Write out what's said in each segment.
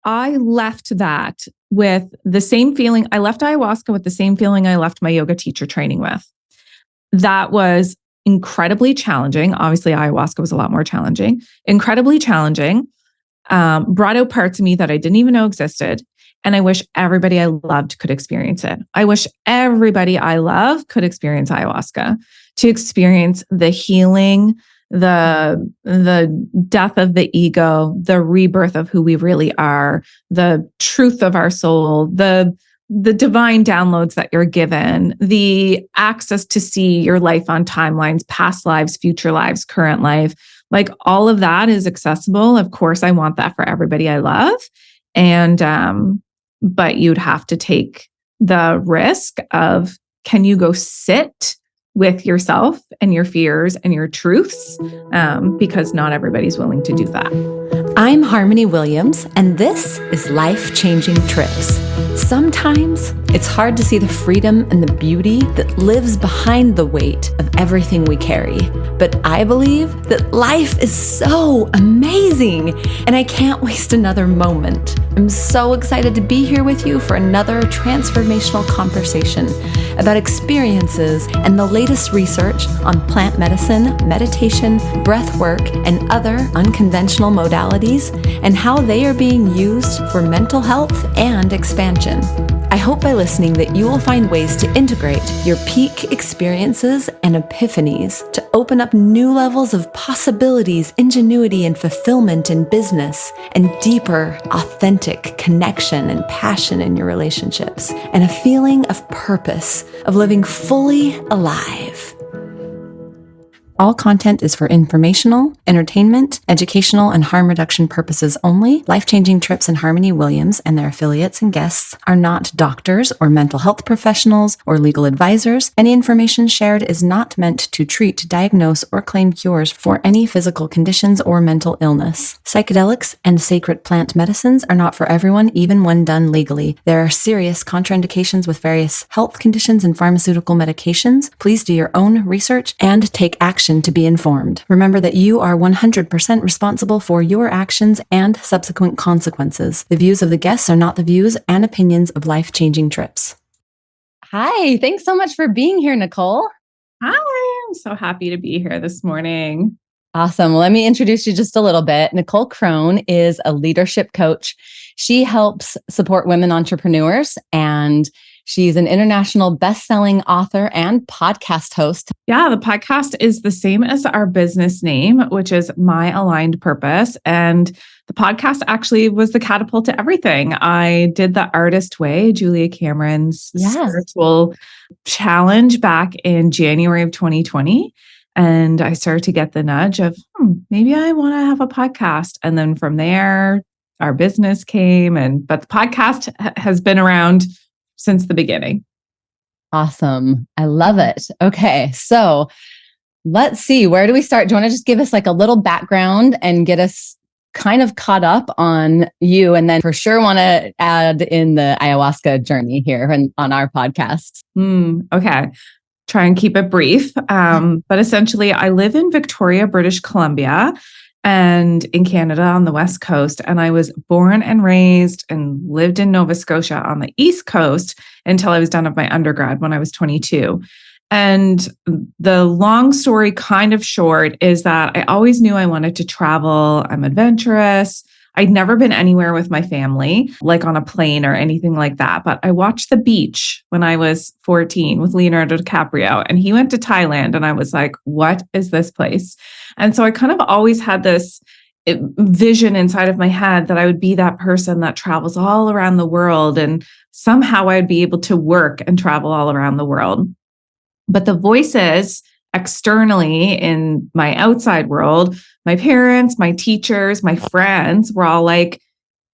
I left that with the same feeling. I left ayahuasca with the same feeling I left my yoga teacher training with. That was incredibly challenging. Obviously, ayahuasca was a lot more challenging, incredibly challenging, brought out parts of me that I didn't even know existed. And I wish everybody I loved could experience it. I wish everybody I love could experience ayahuasca, to experience the healing, the death of the ego, the rebirth of who we really are, the truth of our soul, the divine downloads that you're given, the access to see your life on timelines, past lives, future lives, current life. Like all of that is accessible. Of course, I want that for everybody I love. And, but you'd have to take the risk of, can you go sit with yourself and your fears and your truths? Because not everybody's willing to do that. I'm Harmony Williams, and this is Life Changing Trips. Sometimes it's hard to see the freedom and the beauty that lives behind the weight of everything we carry. But I believe that life is so amazing, and I can't waste another moment. I'm so excited to be here with you for another transformational conversation about experiences and the latest research on plant medicine, meditation, breath work, and other unconventional modalities, and how they are being used for mental health and expansion. I hope by listening that you will find ways to integrate your peak experiences and epiphanies to open up new levels of possibilities, ingenuity, and fulfillment in business, and deeper, authentic connection and passion in your relationships, and a feeling of purpose, of living fully alive. All content is for informational, entertainment, educational, and harm reduction purposes only. Life-Changing Trips and Harmony Williams and their affiliates and guests are not doctors or mental health professionals or legal advisors. Any information shared is not meant to treat, diagnose, or claim cures for any physical conditions or mental illness. Psychedelics and sacred plant medicines are not for everyone, even when done legally. There are serious contraindications with various health conditions and pharmaceutical medications. Please do your own research and take action to be informed. Remember that you are 100% responsible for your actions and subsequent consequences. The views of the guests are not the views and opinions of Life-Changing Trips. Hi, thanks so much for being here, Nicole. Hi, I'm so happy to be here this morning. Awesome. Well, let me introduce you just a little bit. Nicole Crone is a leadership coach. She helps support women entrepreneurs, and she's an international best-selling author and podcast host. Yeah, the podcast is the same as our business name, which is My Aligned Purpose. And the podcast actually was the catapult to everything. I did the Artist Way, Julia Cameron's spiritual challenge back in January of 2020. And I started to get the nudge of, maybe I want to have a podcast. And then from there, our business came. But the podcast has been around since the beginning. Awesome. I love it. Okay. So let's see, where do we start? Do you want to just give us like a little background and get us kind of caught up on you? And then for sure want to add in the ayahuasca journey here on our podcast. Okay. Try and keep it brief. But essentially I live in Victoria, British Columbia, and in Canada on the West Coast. And I was born and raised and lived in Nova Scotia on the East Coast until I was done with my undergrad when I was 22. And the long story kind of short is that I always knew I wanted to travel. I'm adventurous. I'd never been anywhere with my family, like on a plane or anything like that. But I watched The Beach when I was 14 with Leonardo DiCaprio, and he went to Thailand. And I was like, what is this place? And so I kind of always had this vision inside of my head that I would be that person that travels all around the world, and somehow I'd be able to work and travel all around the world. But the voices externally in my outside world, my parents, my teachers, my friends were all like,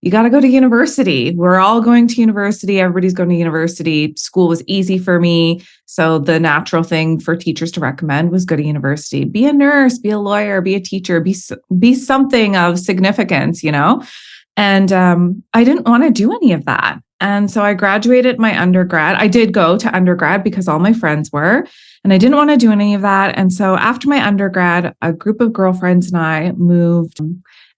you got to go to university. We're all going to university. Everybody's going to university. School was easy for me. So the natural thing for teachers to recommend was go to university, be a nurse, be a lawyer, be a teacher, be something of significance, And I didn't want to do any of that. And so I graduated my undergrad. I did go to undergrad because all my friends were, and I didn't want to do any of that. And so after my undergrad, a group of girlfriends and I moved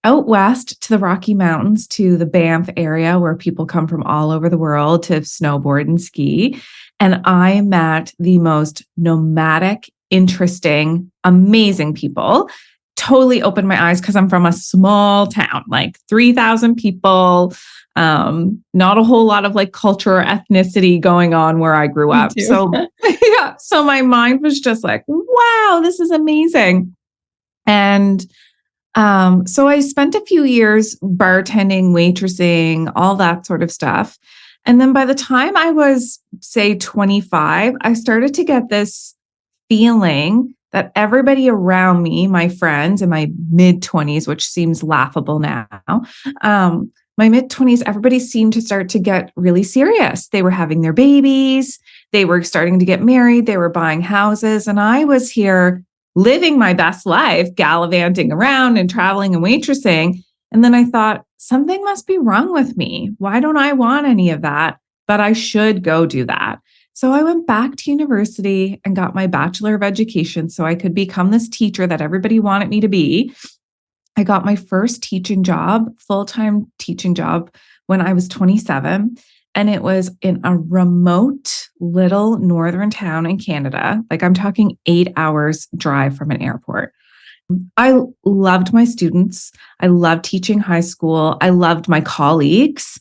out west to the Rocky Mountains, to the Banff area where people come from all over the world to snowboard and ski. And I met the most nomadic, interesting, amazing people. Totally opened my eyes because I'm from a small town, like 3,000 people. Not a whole lot of like culture or ethnicity going on where I grew up. So yeah, so my mind was just like, wow, this is amazing. And so I spent a few years bartending, waitressing, all that sort of stuff. And then by the time I was, say, 25, I started to get this feeling that everybody around me, my friends in my mid-20s, which seems laughable now, my mid-20s, everybody seemed to start to get really serious. They were having their babies. They were starting to get married. They were buying houses. And I was here living my best life, gallivanting around and traveling and waitressing. And then I thought, something must be wrong with me. Why don't I want any of that? But I should go do that. So I went back to university and got my Bachelor of Education so I could become this teacher that everybody wanted me to be. I got my first teaching job, full-time teaching job, when I was 27. And it was in a remote little northern town in Canada. Like I'm talking 8 hours drive from an airport. I loved my students. I loved teaching high school. I loved my colleagues.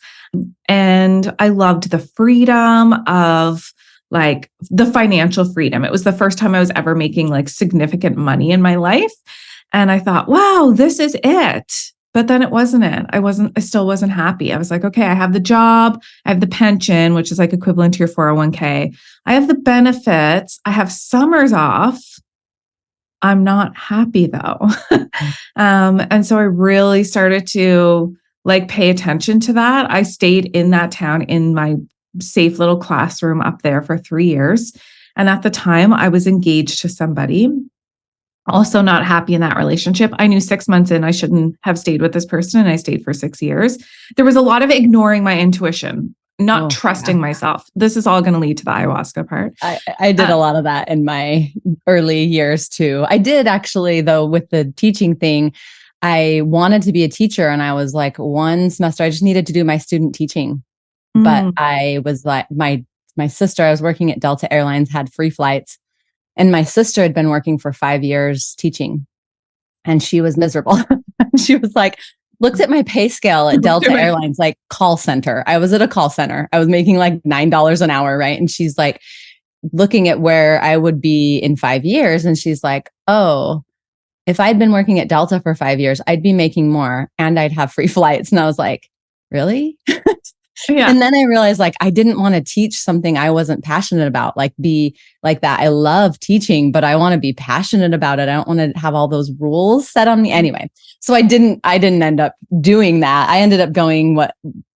And I loved the freedom of like the financial freedom. It was the first time I was ever making like significant money in my life. And I thought, wow, this is it. But then it wasn't it. I still wasn't happy. I was like, okay, I have the job, I have the pension, which is like equivalent to your 401k. I have the benefits. I have summers off. I'm not happy though. And so I really started to like pay attention to that. I stayed in that town in my safe little classroom up there for 3 years. And at the time I was engaged to somebody, also not happy in that relationship. I knew 6 months in, I shouldn't have stayed with this person. And I stayed for 6 years. There was a lot of ignoring my intuition, not trusting myself. This is all going to lead to the ayahuasca part. I did a lot of that in my early years too. I did actually, though, with the teaching thing, I wanted to be a teacher. And I was like, one semester, I just needed to do my student teaching. But I was like, my sister, I was working at Delta Airlines, had free flights. And my sister had been working for 5 years teaching. And she was miserable. She was like, looked at my pay scale at Delta Airlines, like call center. I was at a call center. I was making like $9 an hour, right? And she's like looking at where I would be in 5 years. And she's like, oh, if I'd been working at Delta for 5 years, I'd be making more and I'd have free flights. And I was like, really? Yeah. And then I realized like, I didn't want to teach something I wasn't passionate about, like be like that. I love teaching, but I want to be passionate about it. I don't want to have all those rules set on me anyway. So I didn't end up doing that. I ended up going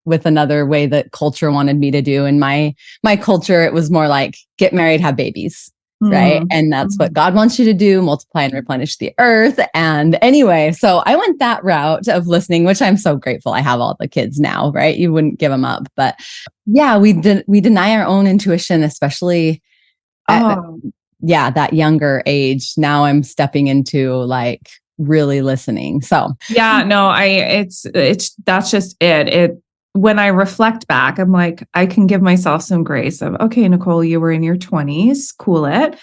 with another way that culture wanted me to do. In my culture, it was more like get married, have babies. Right. And that's what God wants you to do, multiply and replenish the earth. And anyway, so I went that route of listening, which I'm so grateful. I have all the kids now, right? You wouldn't give them up. But yeah, we deny our own intuition, especially at that younger age. Now I'm stepping into like really listening. So yeah, no, it's that's just it. When I reflect back, I'm like, I can give myself some grace of, okay, Nicole, you were in your 20s, cool it.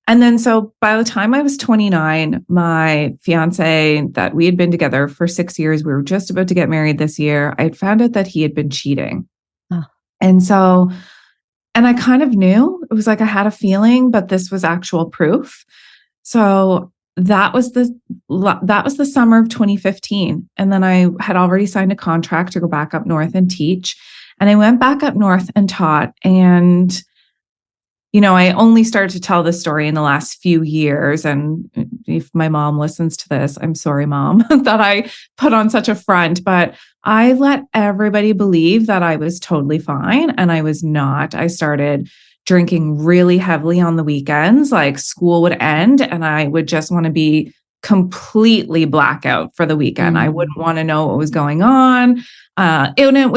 And then, so by the time I was 29, my fiance that we had been together for 6 years, we were just about to get married this year. I had found out that he had been cheating. And I kind of knew. It was like I had a feeling, but this was actual proof. So that was the summer of 2015. And then I had already signed a contract to go back up north and teach. And I went back up north and taught. And, you know, I only started to tell this story in the last few years. And if my mom listens to this, I'm sorry, Mom, that I put on such a front. But I let everybody believe that I was totally fine. And I was not. I started drinking really heavily on the weekends, like school would end and I would just want to be completely blackout for the weekend. I wouldn't want to know what was going on. And it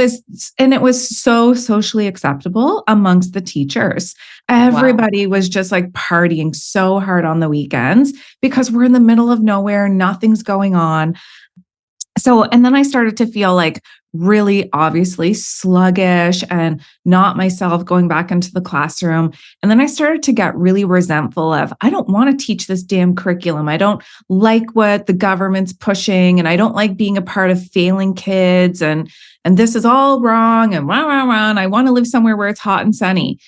was so socially acceptable amongst the teachers. Everybody was just like partying so hard on the weekends because we're in the middle of nowhere, nothing's going on. So, and then I started to feel like really obviously sluggish and not myself going back into the classroom. And then I started to get really resentful of, I don't want to teach this damn curriculum. I don't like what the government's pushing, and I don't like being a part of failing kids. And this is all wrong and rah, rah, rah. And I want to live somewhere where it's hot and sunny.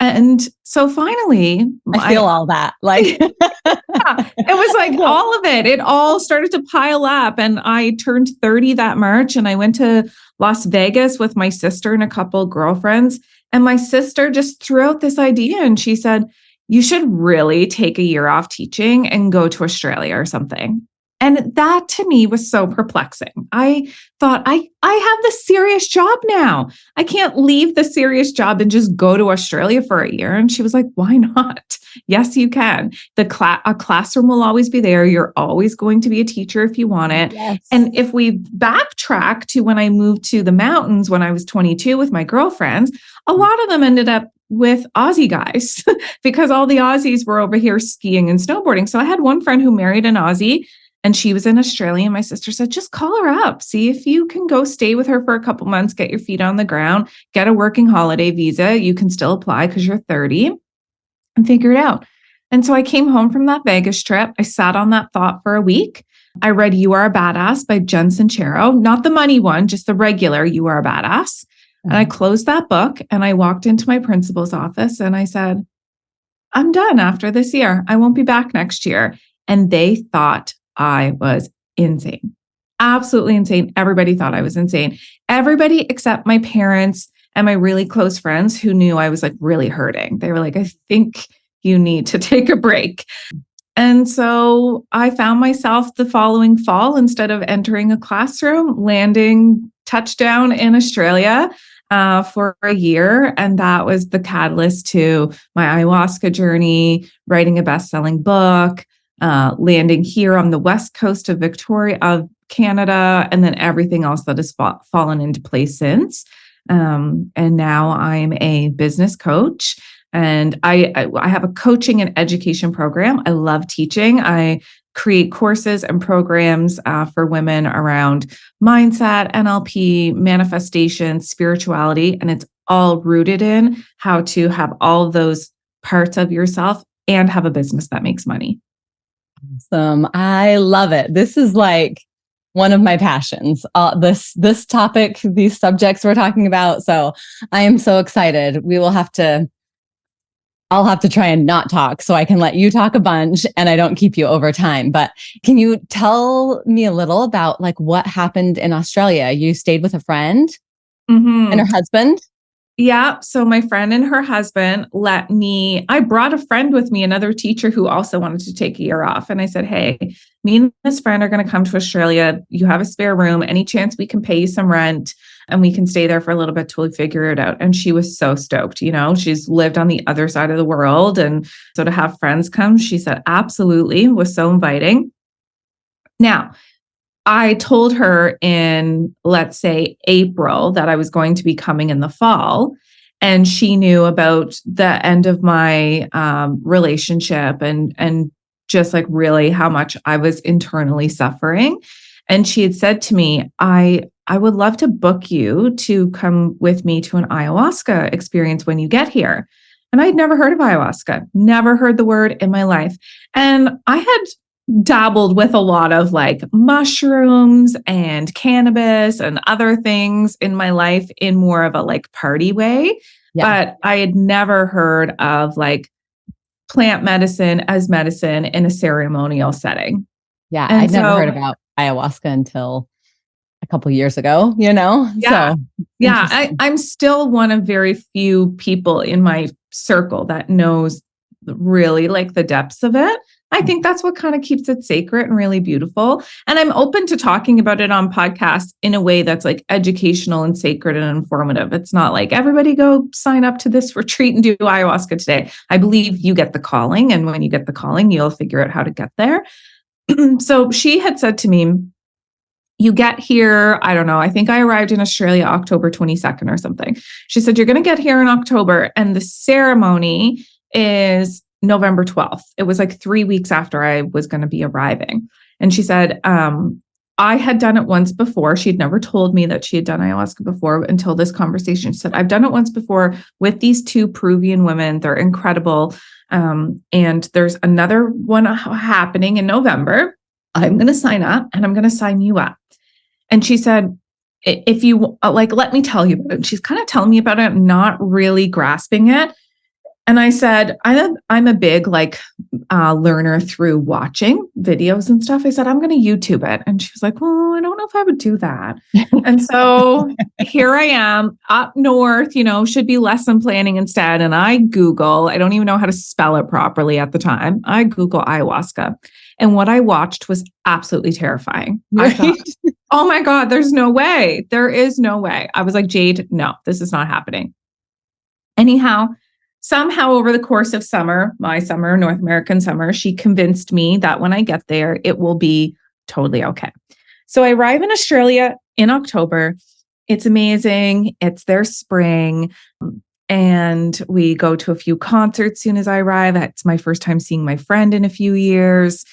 And so finally, I feel all that. Like, yeah, it was like all of it. It all started to pile up. And I turned 30 that March, and I went to Las Vegas with my sister and a couple of girlfriends. And my sister just threw out this idea, and she said, you should really take a year off teaching and go to Australia or something. And that to me was so perplexing. I thought, I have this serious job now. I can't leave the serious job and just go to Australia for a year. And she was like, why not? Yes, you can. A classroom will always be there. You're always going to be a teacher if you want it. yes. And if we backtrack to when I moved to the mountains when I was 22 with my girlfriends, a lot of them ended up with Aussie guys because all the Aussies were over here skiing and snowboarding. So I had one friend who married an Aussie, and she was in Australia. And my sister said, just call her up. See if you can go stay with her for a couple months, get your feet on the ground, get a working holiday visa. You can still apply because you're 30, and figure it out. And so I came home from that Vegas trip. I sat on that thought for a week. I read You Are a Badass by Jen Sincero, not the money one, just the regular You Are a Badass. And I closed that book, and I walked into my principal's office, and I said, I'm done after this year. I won't be back next year. And they thought I was insane, absolutely insane. Everybody thought I was insane. Everybody except my parents and my really close friends who knew I was like really hurting. They were like, I think you need to take a break. And so I found myself the following fall, instead of entering a classroom, landing touchdown in Australia for a year. And that was the catalyst to my ayahuasca journey, writing a best-selling book, landing here on the west coast of Canada, and then everything else that has fallen into place since. And now I'm a business coach, and I have a coaching and education program. I love teaching. I create courses and programs for women around mindset, NLP, manifestation, spirituality, and it's all rooted in how to have all those parts of yourself and have a business that makes money. Awesome. I love it. This is like one of my passions, this topic, these subjects we're talking about. So I am so excited. I'll have to try and not talk so I can let you talk a bunch and I don't keep you over time. But can you tell me a little about like what happened in Australia? You stayed with a friend and her husband? Yeah. So my friend and her husband I brought a friend with me, another teacher who also wanted to take a year off. And I said, hey, me and this friend are going to come to Australia. You have a spare room. Any chance we can pay you some rent and we can stay there for a little bit till we figure it out? And she was so stoked. You know, she's lived on the other side of the world. And so to have friends come, she said, absolutely, was so inviting. Now, I told her in, let's say, April that I was going to be coming in the fall. And she knew about the end of my relationship and just like really how much I was internally suffering. And she had said to me, I would love to book you to come with me to an ayahuasca experience when you get here. And I'd never heard of ayahuasca, never heard the word in my life. And I had dabbled with a lot of like mushrooms and cannabis and other things in my life in more of a like party way. Yeah. But I had never heard of like plant medicine as medicine in a ceremonial setting. Yeah. I'd never heard about ayahuasca until a couple of years ago, you know? Yeah. So yeah. I'm still one of very few people in my circle that knows really like the depths of it. I think that's what kind of keeps it sacred and really beautiful. And I'm open to talking about it on podcasts in a way that's like educational and sacred and informative. It's not like everybody go sign up to this retreat and do ayahuasca today. I believe you get the calling. And when you get the calling, you'll figure out how to get there. So she had said to me, you get here, I don't know, I think I arrived in Australia October 22nd or something. She said, you're going to get here in October and the ceremony is November 12th. It was like 3 weeks after I was going to be arriving. And she said, I had done it once before. She had never told me that she had done ayahuasca before until this conversation. She said, I've done it once before with these 2 Peruvian women. They're incredible. And there's another one happening in November. I'm going to sign up and I'm going to sign you up. And she said, if you like, let me tell you about it. And she's kind of telling me about it, not really grasping it. And I said, I'm a big learner through watching videos and stuff. I said, I'm going to YouTube it. And she was like, well, I don't know if I would do that. And so here I am up north, should be lesson planning instead. And I don't even know how to spell it properly at the time. I Google ayahuasca. And what I watched was absolutely terrifying. Right? I thought, oh my God, there's no way. There is no way. I was like, Jade, no, this is not happening. Anyhow, somehow over the course of summer, my summer, North American summer, she convinced me that when I get there, it will be totally okay. So I arrive in Australia in October. It's amazing. It's their spring. And we go to a few concerts soon as I arrive. It's my first time seeing my friend in a few years.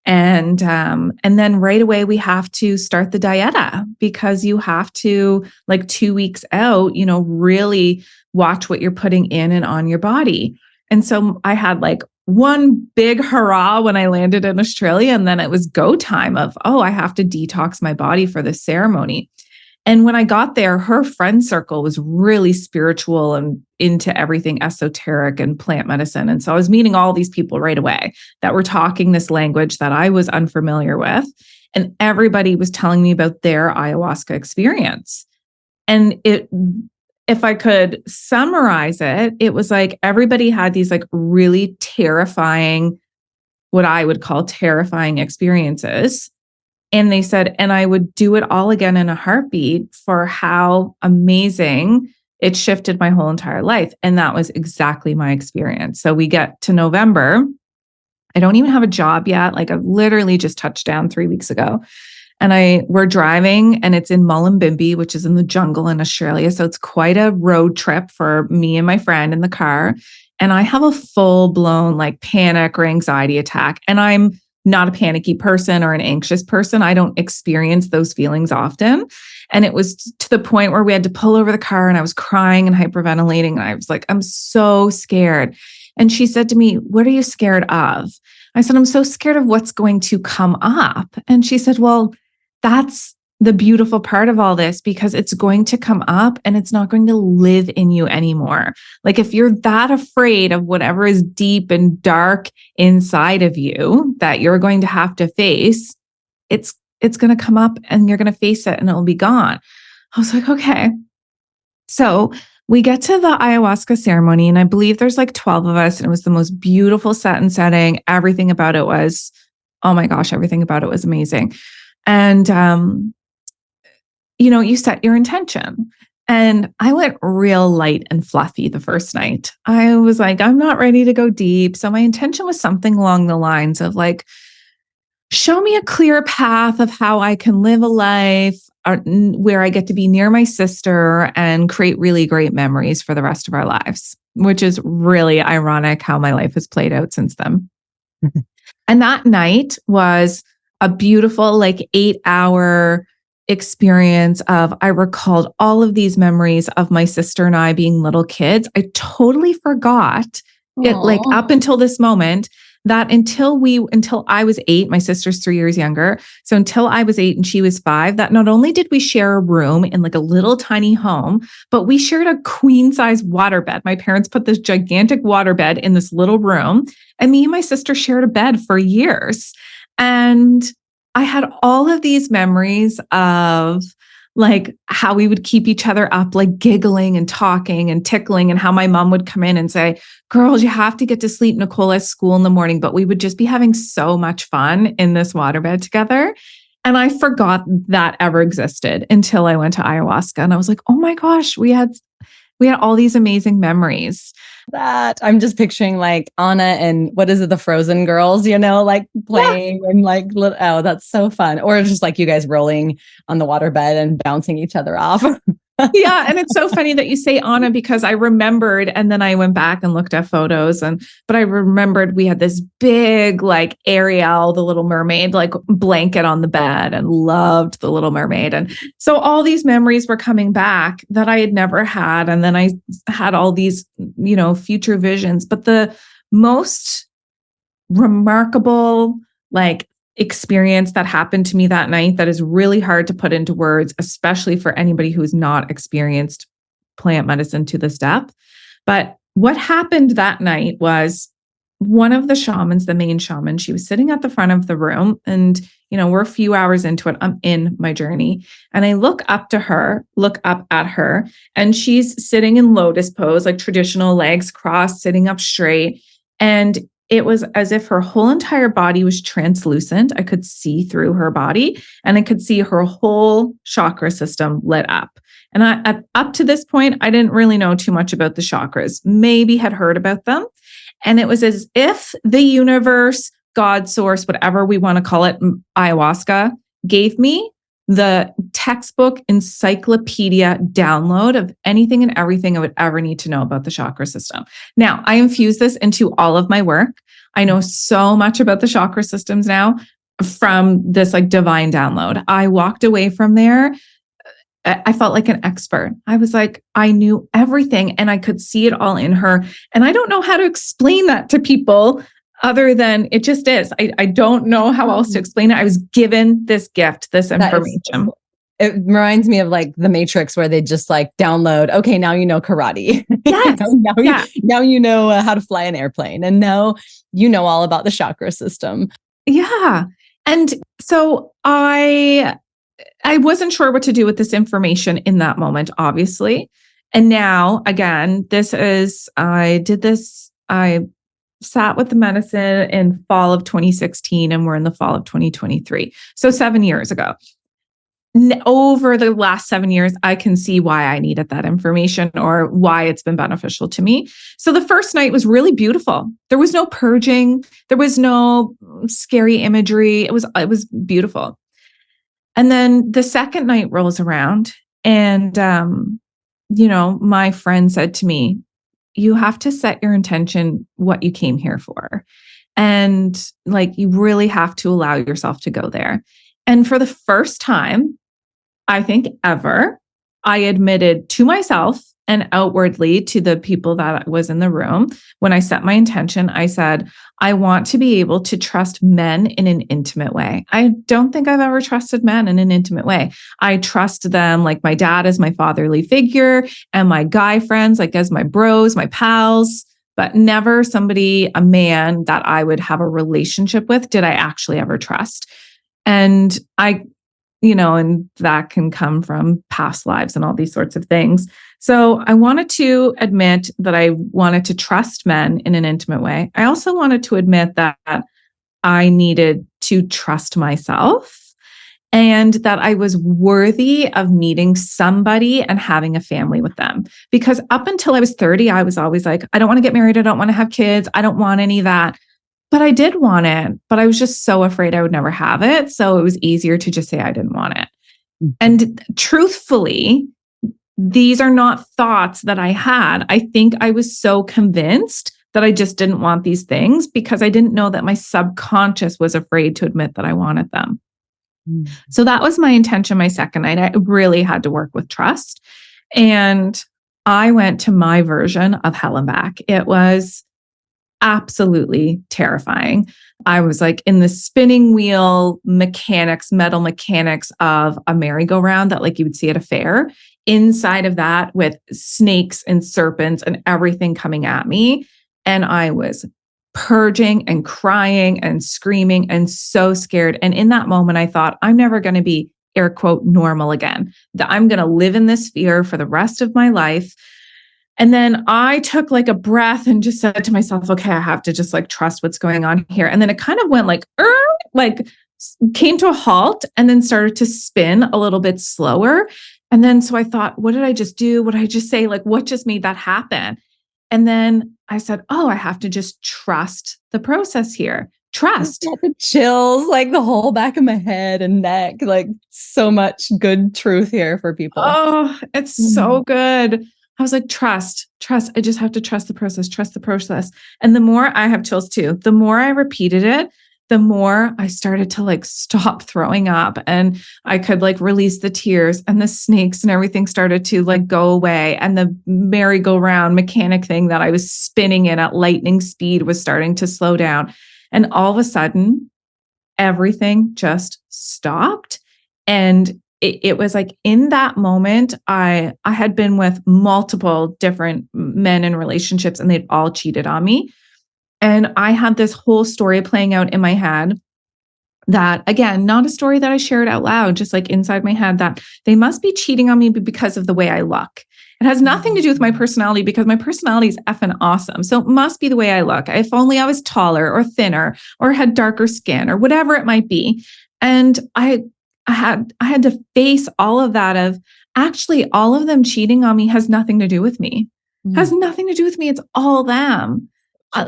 And then right away we have to start the dieta, because you have to, 2 weeks out, really watch what you're putting in and on your body. And so I had one big hurrah when I landed in Australia. And then it was go time of, I have to detox my body for the ceremony. And when I got there, her friend circle was really spiritual and into everything esoteric and plant medicine. And so I was meeting all these people right away that were talking this language that I was unfamiliar with. And everybody was telling me about their ayahuasca experience. And if I could summarize it, it was like everybody had these really terrifying, what I would call terrifying experiences. And they said, and I would do it all again in a heartbeat for how amazing it shifted my whole entire life. And that was exactly my experience. So we get to November. I don't even have a job yet. I literally just touched down 3 weeks ago. And we're driving, and it's in Mullumbimby, which is in the jungle in Australia. So it's quite a road trip for me and my friend in the car. And I have a full-blown panic or anxiety attack. And I'm not a panicky person or an anxious person. I don't experience those feelings often. And it was to the point where we had to pull over the car, and I was crying and hyperventilating. And I was like, I'm so scared. And she said to me, what are you scared of? I said, I'm so scared of what's going to come up. And she said, well, that's the beautiful part of all this, because it's going to come up and it's not going to live in you anymore. If you're that afraid of whatever is deep and dark inside of you that you're going to have to face, it's going to come up and you're going to face it and it'll be gone. I was like, okay. So we get to the ayahuasca ceremony, and I believe there's 12 of us, and it was the most beautiful setting. Everything about it was, oh my gosh, everything about it was amazing. And, you set your intention. And I went real light and fluffy the first night. I was like, I'm not ready to go deep. So my intention was something along the lines of show me a clear path of how I can live a life where I get to be near my sister and create really great memories for the rest of our lives, which is really ironic how my life has played out since then. And that night was a beautiful 8-hour experience of, I recalled all of these memories of my sister and I being little kids. I totally forgot it up until this moment that until I was 8, my sister's 3 years younger. So until I was 8 and she was 5, that not only did we share a room in a little tiny home, but we shared a queen size waterbed. My parents put this gigantic waterbed in this little room, and me and my sister shared a bed for years. And I had all of these memories of how we would keep each other up, giggling and talking and tickling, and how my mom would come in and say, girls, you have to get to sleep. Nicole has school in the morning. But we would just be having so much fun in this waterbed together. And I forgot that ever existed until I went to ayahuasca. And I was like, oh my gosh, we had all these amazing memories. That I'm just picturing Anna and what is it, the Frozen girls, playing and oh, that's so fun. Or just you guys rolling on the waterbed and bouncing each other off. Yeah. And it's so funny that you say Anna, because I remembered, and then I went back and looked at photos, but I remembered we had this big, like Ariel, the Little Mermaid, like blanket on the bed, and loved the Little Mermaid. And so all these memories were coming back that I had never had. And then I had all these, future visions, but the most remarkable, like, experience that happened to me that night, that is really hard to put into words, especially for anybody who's not experienced plant medicine to this depth. But what happened that night was, one of the shamans, the main shaman, she was sitting at the front of the room, and, we're a few hours into it. I'm in my journey, and I look up at her, and she's sitting in lotus pose, like traditional legs crossed, sitting up straight. And it was as if her whole entire body was translucent. I could see through her body, and I could see her whole chakra system lit up. And up to this point, I didn't really know too much about the chakras, maybe had heard about them. And it was as if the universe, God, source, whatever we want to call it, ayahuasca, gave me the textbook encyclopedia download of anything and everything I would ever need to know about the chakra system. Now, I infuse this into all of my work. I know so much about the chakra systems now from this, like, divine download. I walked away from there. I felt like an expert. I was like, I knew everything, and I could see it all in her. And I don't know how to explain that to people other than it just is. I don't know how else to explain it. I was given this gift, this information. It reminds me of like the Matrix, where they just like download, okay, now you know karate. Yes. now you know how to fly an airplane. And now you know all about the chakra system. Yeah. And so I wasn't sure what to do with this information in that moment, obviously. And now, again, I sat with the medicine in fall of 2016, and we're in the fall of 2023. So 7 years ago. Over the last 7 years, I can see why I needed that information, or why it's been beneficial to me. So the first night was really beautiful. There was no purging. There was no scary imagery. It was beautiful. And then the second night rolls around, and, my friend said to me, you have to set your intention, what you came here for. And, like, you really have to allow yourself to go there. And for the first time, I think ever, I admitted to myself and outwardly to the people that was in the room, when I set my intention, I said, I want to be able to trust men in an intimate way. I don't think I've ever trusted men in an intimate way. I trust them like my dad as my fatherly figure, and my guy friends like as my bros, my pals, but never a man that I would have a relationship with did I actually ever trust. And and that can come from past lives and all these sorts of things. So I wanted to admit that I wanted to trust men in an intimate way. I also wanted to admit that I needed to trust myself, and that I was worthy of meeting somebody and having a family with them. Because up until I was 30, I was always like, I don't want to get married. I don't want to have kids. I don't want any of that. But I did want it, but I was just so afraid I would never have it. So it was easier to just say I didn't want it. Mm-hmm. And truthfully, these are not thoughts that I had. I think I was so convinced that I just didn't want these things, because I didn't know that my subconscious was afraid to admit that I wanted them. Mm-hmm. So that was my intention my second night. I really had to work with trust. And I went to my version of hell and back. It was absolutely terrifying. I was like in the spinning wheel metal mechanics of a merry-go-round that, like, you would see at a fair. Inside of that, with snakes and serpents and everything coming at me. And I was purging and crying and screaming and so scared. And in that moment, I thought, I'm never going to be, air quote, normal again. That I'm going to live in this fear for the rest of my life. And then I took like a breath and just said to myself, okay, I have to just like trust what's going on here. And then it kind of went like came to a halt, and then started to spin a little bit slower. And then, so I thought, what did I just do? What did I just say? Like, what just made that happen? And then I said, oh, I have to just trust the process here. trust. Got the chills, like the whole back of my head and neck, like so much good truth here for people. Oh, it's so good. I was like, trust. I just have to trust the process. And the more I have chills too, the more I repeated it, the more I started to like stop throwing up, and I could like release the tears, and the snakes and everything started to like go away. And the merry-go-round mechanic thing that I was spinning in at lightning speed was starting to slow down. And all of a sudden, everything just stopped. And it was like in that moment, I had been with multiple different men in relationships, and they'd all cheated on me. And I had this whole story playing out in my head that, again, not a story that I shared out loud, just like inside my head, that they must be cheating on me because of the way I look. It has nothing to do with my personality, because my personality is effing awesome. So it must be the way I look. If only I was taller or thinner or had darker skin or whatever it might be. And I had to face all of that of, actually, all of them cheating on me has nothing to do with me. Has nothing to do with me. It's all them.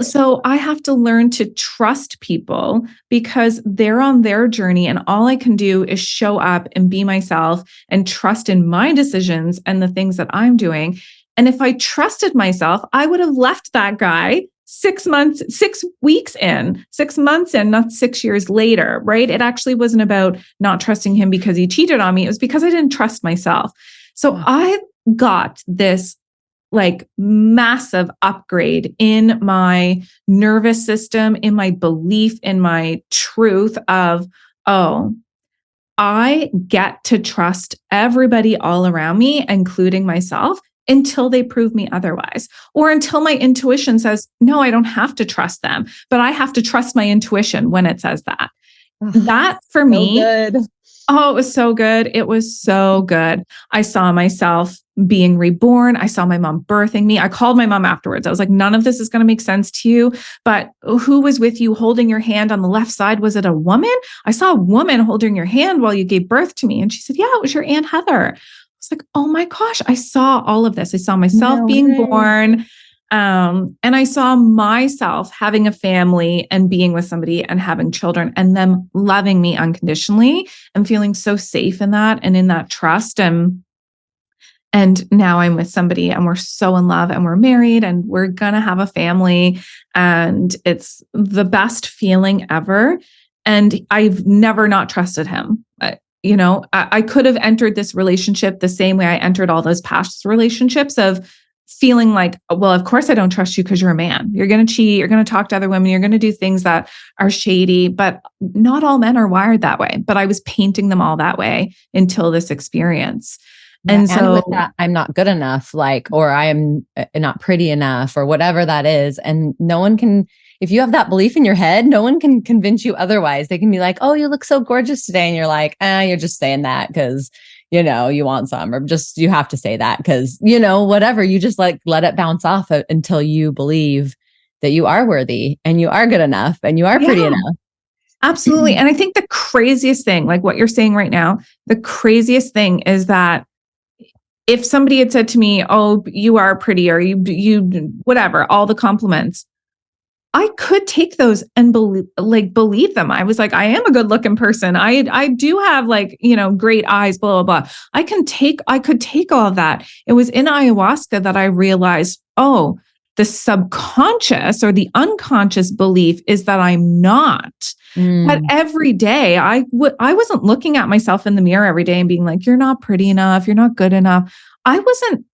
So I have to learn to trust people because they're on their journey, and all I can do is show up and be myself and trust in my decisions and the things that I'm doing. And if I trusted myself, I would have left that guy 6 months, 6 weeks in, 6 months in, not 6 years later, right? It actually wasn't about not trusting him because he cheated on me. It was because I didn't trust myself. So I got this like massive upgrade in my nervous system, in my belief, in my truth of, oh, I get to trust everybody all around me, including myself, until they prove me otherwise, or until my intuition says, no, I don't have to trust them, but I have to trust my intuition when it says that. That for me, good. Oh, it was so good. It was so good. I saw myself being reborn. I saw my mom birthing me. I called my mom afterwards. I was like, none of this is going to make sense to you, but who was with you holding your hand on the left side? Was it a woman? I saw a woman holding your hand while you gave birth to me. And she said, yeah, it was your Aunt Heather. I was like, oh my gosh, I saw all of this. I saw myself being born. And I saw myself having a family and being with somebody and having children and them loving me unconditionally and feeling so safe in that and in that trust. And now I'm with somebody and we're so in love and we're married and we're going to have a family, and it's the best feeling ever. And I've never not trusted him. I could have entered this relationship the same way I entered all those past relationships of feeling like, well, of course I don't trust you because you're a man. You're going to cheat. You're going to talk to other women. You're going to do things that are shady, but not all men are wired that way. But I was painting them all that way until this experience. Yeah, and so with that, I'm not good enough, or I am not pretty enough, or whatever that is. And no one can, if you have that belief in your head, no one can convince you otherwise. They can be like, oh, you look so gorgeous today. And you're like, you're just saying that because you want some, or just, you have to say that because, whatever, you just let it bounce off until you believe that you are worthy and you are good enough and you are pretty enough. Absolutely. And I think the craziest thing, like what you're saying right now, the craziest thing is that if somebody had said to me, oh, you are pretty, or you, whatever, all the compliments, I could take those and believe them. I was like, I am a good looking person. I do have great eyes, blah, blah, blah. I could take all of that. It was in ayahuasca that I realized, oh, the subconscious or the unconscious belief is that I'm not. But every day I wasn't looking at myself in the mirror every day and being like, you're not pretty enough. You're not good enough. I wasn't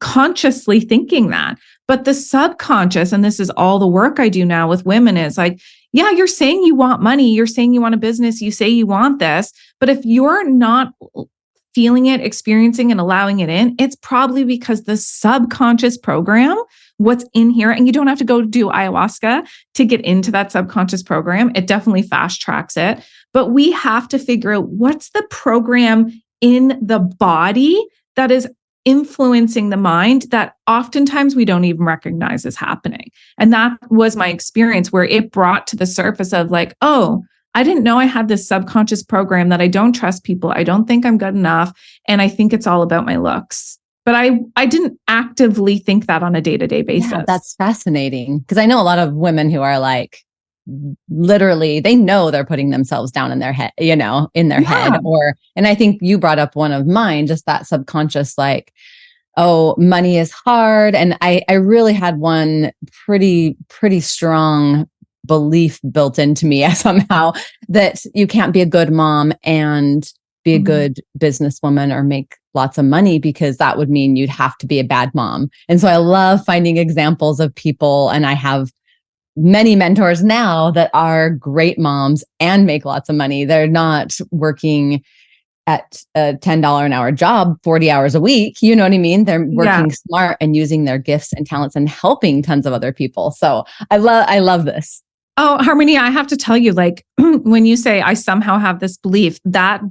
consciously thinking that, but the subconscious, and this is all the work I do now with women, is like, yeah, you're saying you want money. You're saying you want a business. You say you want this, but if you're not feeling it, experiencing and allowing it in, it's probably because the subconscious program, what's in here, and you don't have to go do ayahuasca to get into that subconscious program. It definitely fast tracks it, but we have to figure out what's the program in the body that is influencing the mind that oftentimes we don't even recognize is happening. And that was my experience, where it brought to the surface of like, oh, I didn't know I had this subconscious program that I don't trust people. I don't think I'm good enough. And I think it's all about my looks. But I didn't actively think that on a day-to-day basis. Yeah, that's fascinating. Because I know a lot of women who are like, literally, they know they're putting themselves down in their head, in their head. And I think you brought up one of mine, just that subconscious, like, oh, money is hard. And I really had one pretty strong belief built into me somehow that you can't be a good mom and be a good businesswoman or make lots of money, because that would mean you'd have to be a bad mom. And so I love finding examples of people, and I have many mentors now that are great moms and make lots of money. They're not working at a $10 an hour job, 40 hours a week. You know what I mean? They're working smart and using their gifts and talents and helping tons of other people. So I love this. Oh, Harmony, I have to tell you, like, when you say I somehow have this belief, that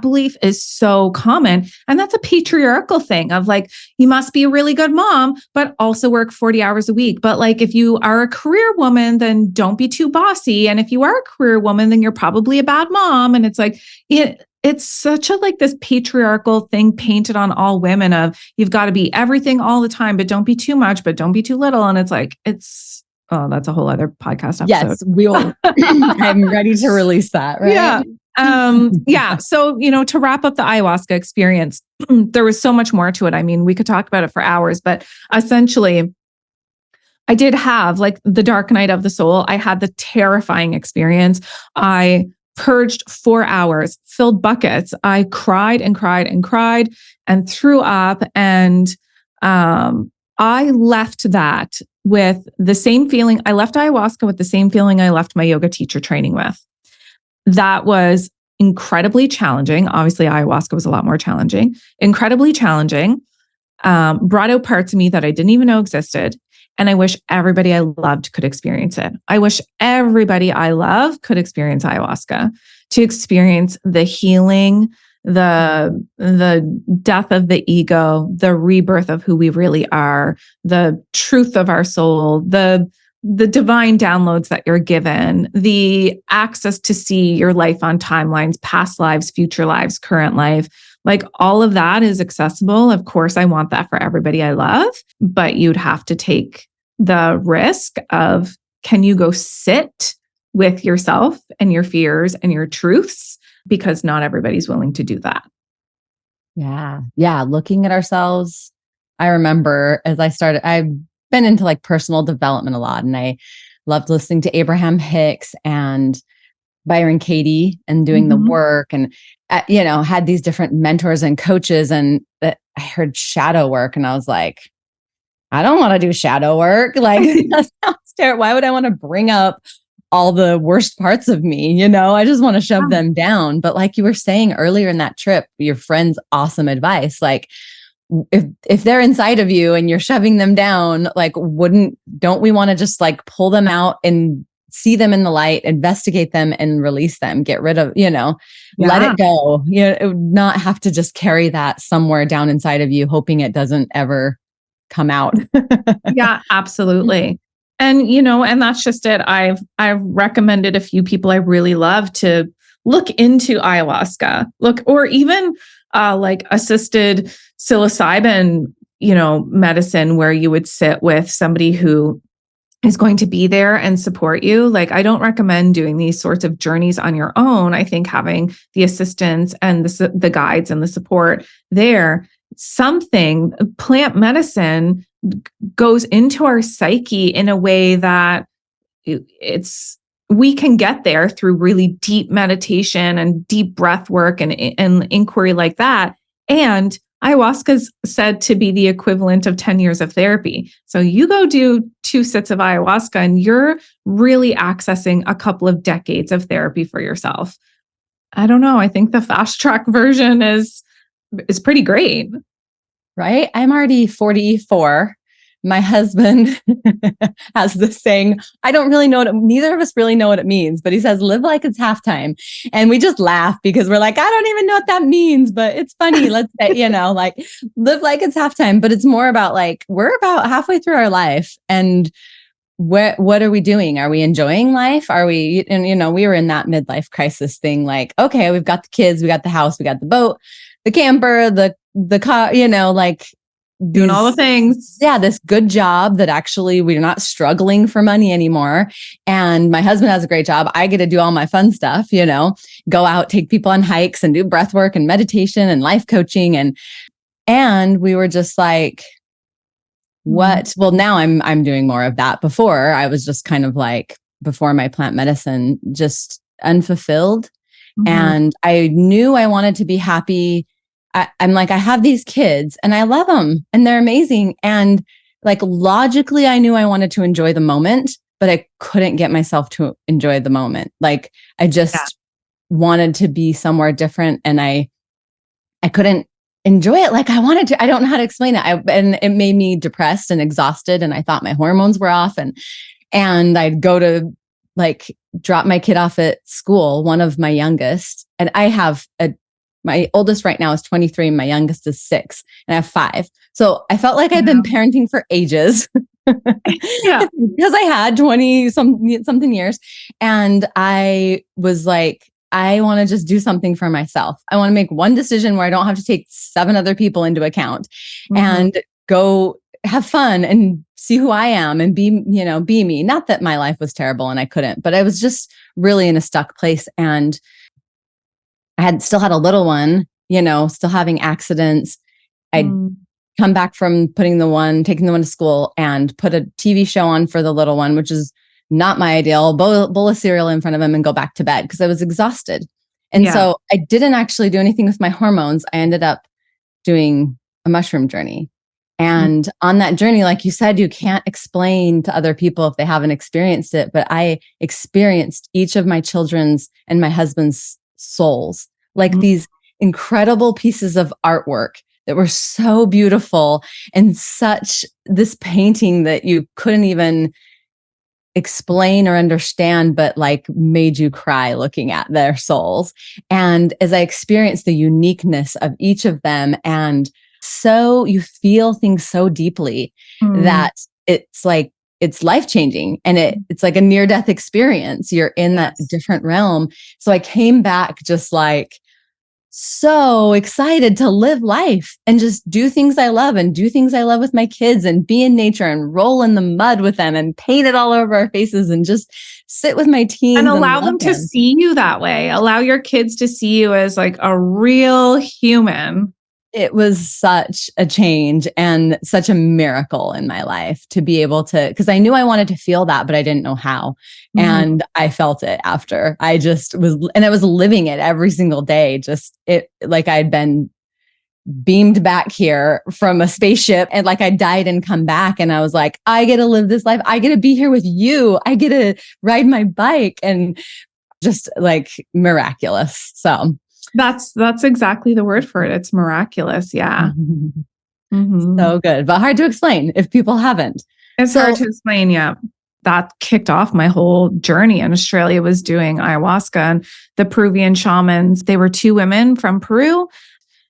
belief is so common. And that's a patriarchal thing of like, you must be a really good mom, but also work 40 hours a week. But like, if you are a career woman, then don't be too bossy. And if you are a career woman, then you're probably a bad mom. And it's like, it's such a like this patriarchal thing painted on all women of you've got to be everything all the time, but don't be too much, but don't be too little. And it's like, oh, that's a whole other podcast episode. Yes, we'll. I'm ready to release that. Right? Yeah. So, to wrap up the ayahuasca experience, there was so much more to it. I mean, we could talk about it for hours, but essentially, I did have like the dark night of the soul. I had the terrifying experience. I purged 4 hours, filled buckets. I cried and cried and cried and threw up. And I left that with the same feeling. I left ayahuasca with the same feeling I left my yoga teacher training with. That was incredibly challenging. Obviously, ayahuasca was a lot more challenging, incredibly challenging, brought out parts of me that I didn't even know existed. And I wish everybody I loved could experience it. I wish everybody I love could experience ayahuasca, to experience the healing, the death of the ego, the rebirth of who we really are, the truth of our soul, the divine downloads that you're given, the access to see your life on timelines, past lives, future lives, current life. Like all of that is accessible. Of course, I want that for everybody I love, but you'd have to take the risk of, can you go sit with yourself and your fears and your truths? Because not everybody's willing to do that. Yeah. Yeah. Looking at ourselves. I remember as I've been into like personal development a lot, and I loved listening to Abraham Hicks and Byron Katie and doing the work, and, had these different mentors and coaches, and I heard shadow work, and I was like, I don't want to do shadow work. Like, that sounds terrible. Why would I want to bring up all the worst parts of me? I just want to shove them down. But like you were saying earlier in that trip, your friend's awesome advice, like, if they're inside of you and you're shoving them down, like, don't we want to just like pull them out and see them in the light, investigate them and release them, get rid of, let it go, not have to just carry that somewhere down inside of you, hoping it doesn't ever come out. Yeah, absolutely. And, and that's just it. I've recommended a few people I really love to look into ayahuasca, or even like assisted psilocybin, medicine, where you would sit with somebody who is going to be there and support you. Like, I don't recommend doing these sorts of journeys on your own. I think having the assistance and the guides and the support there, plant medicine goes into our psyche in a way that we can get there through really deep meditation and deep breath work and inquiry like that. And ayahuasca is said to be the equivalent of 10 years of therapy. So you go do 2 sits of ayahuasca and you're really accessing a couple of decades of therapy for yourself. I don't know. I think the fast track version is pretty great. Right? I'm already 44. My husband has this saying, I don't really know neither of us really know what it means, but he says, live like it's halftime. And we just laugh because we're like, I don't even know what that means, but it's funny. Let's say, like, live like it's halftime. But it's more about like, we're about halfway through our life. And what are we doing? Are we enjoying life? Are we, and we were in that midlife crisis thing, like, okay, we've got the kids, we got the house, we got the boat, the camper, the car, like, doing all the things. Yeah, this good job that actually we're not struggling for money anymore. And my husband has a great job. I get to do all my fun stuff, go out, take people on hikes and do breath work and meditation and life coaching. And we were just like, what? Well, now I'm doing more of that. Before I was just kind of like, before my plant medicine, just unfulfilled. And I knew I wanted to be happy. I'm like, I have these kids and I love them and they're amazing. And like logically, I knew I wanted to enjoy the moment, but I couldn't get myself to enjoy the moment. Like I just wanted to be somewhere different and I couldn't enjoy it like I wanted to. I don't know how to explain it. And it made me depressed and exhausted. And I thought my hormones were off and I'd go to like drop my kid off at school, one of my youngest. And I have my oldest right now is 23 and my youngest is 6 and I have 5. So I felt like I'd been parenting for ages because I had 20 something years. And I was like, I want to just do something for myself. I want to make one decision where I don't have to take 7 other people into account and go have fun and see who I am and be me. Not that my life was terrible and I couldn't, but I was just really in a stuck place. And I still had a little one, still having accidents. I'd come back from taking the one to school and put a TV show on for the little one, which is not my ideal, bowl of cereal in front of him and go back to bed because I was exhausted. And so I didn't actually do anything with my hormones. I ended up doing a mushroom journey. And on that journey, like you said, you can't explain to other people if they haven't experienced it, but I experienced each of my children's and my husband's souls, like these incredible pieces of artwork that were so beautiful and such this painting that you couldn't even explain or understand, but like made you cry looking at their souls. And as I experienced the uniqueness of each of them, and so you feel things so deeply that it's like, it's life-changing and it's like a near-death experience. You're in that different realm. So I came back just like so excited to live life and just do things I love and do things I love with my kids and be in nature and roll in the mud with them and paint it all over our faces and just sit with my teens and allow them to see you that way. Allow your kids to see you as like a real human. It was such a change and such a miracle in my life to be able to, because I knew I wanted to feel that, but I didn't know how. And I felt it after. I just was, and I was living it every single day. Just it, like I'd been beamed back here from a spaceship and like I died and come back. And I was like, I get to live this life. I get to be here with you. I get to ride my bike and just like miraculous. So that's exactly the word for it. It's miraculous. Yeah. So good, but hard to explain if people haven't. It's hard to explain. Yeah. That kicked off my whole journey in Australia, was doing ayahuasca, and the Peruvian shamans. They were 2 women from Peru.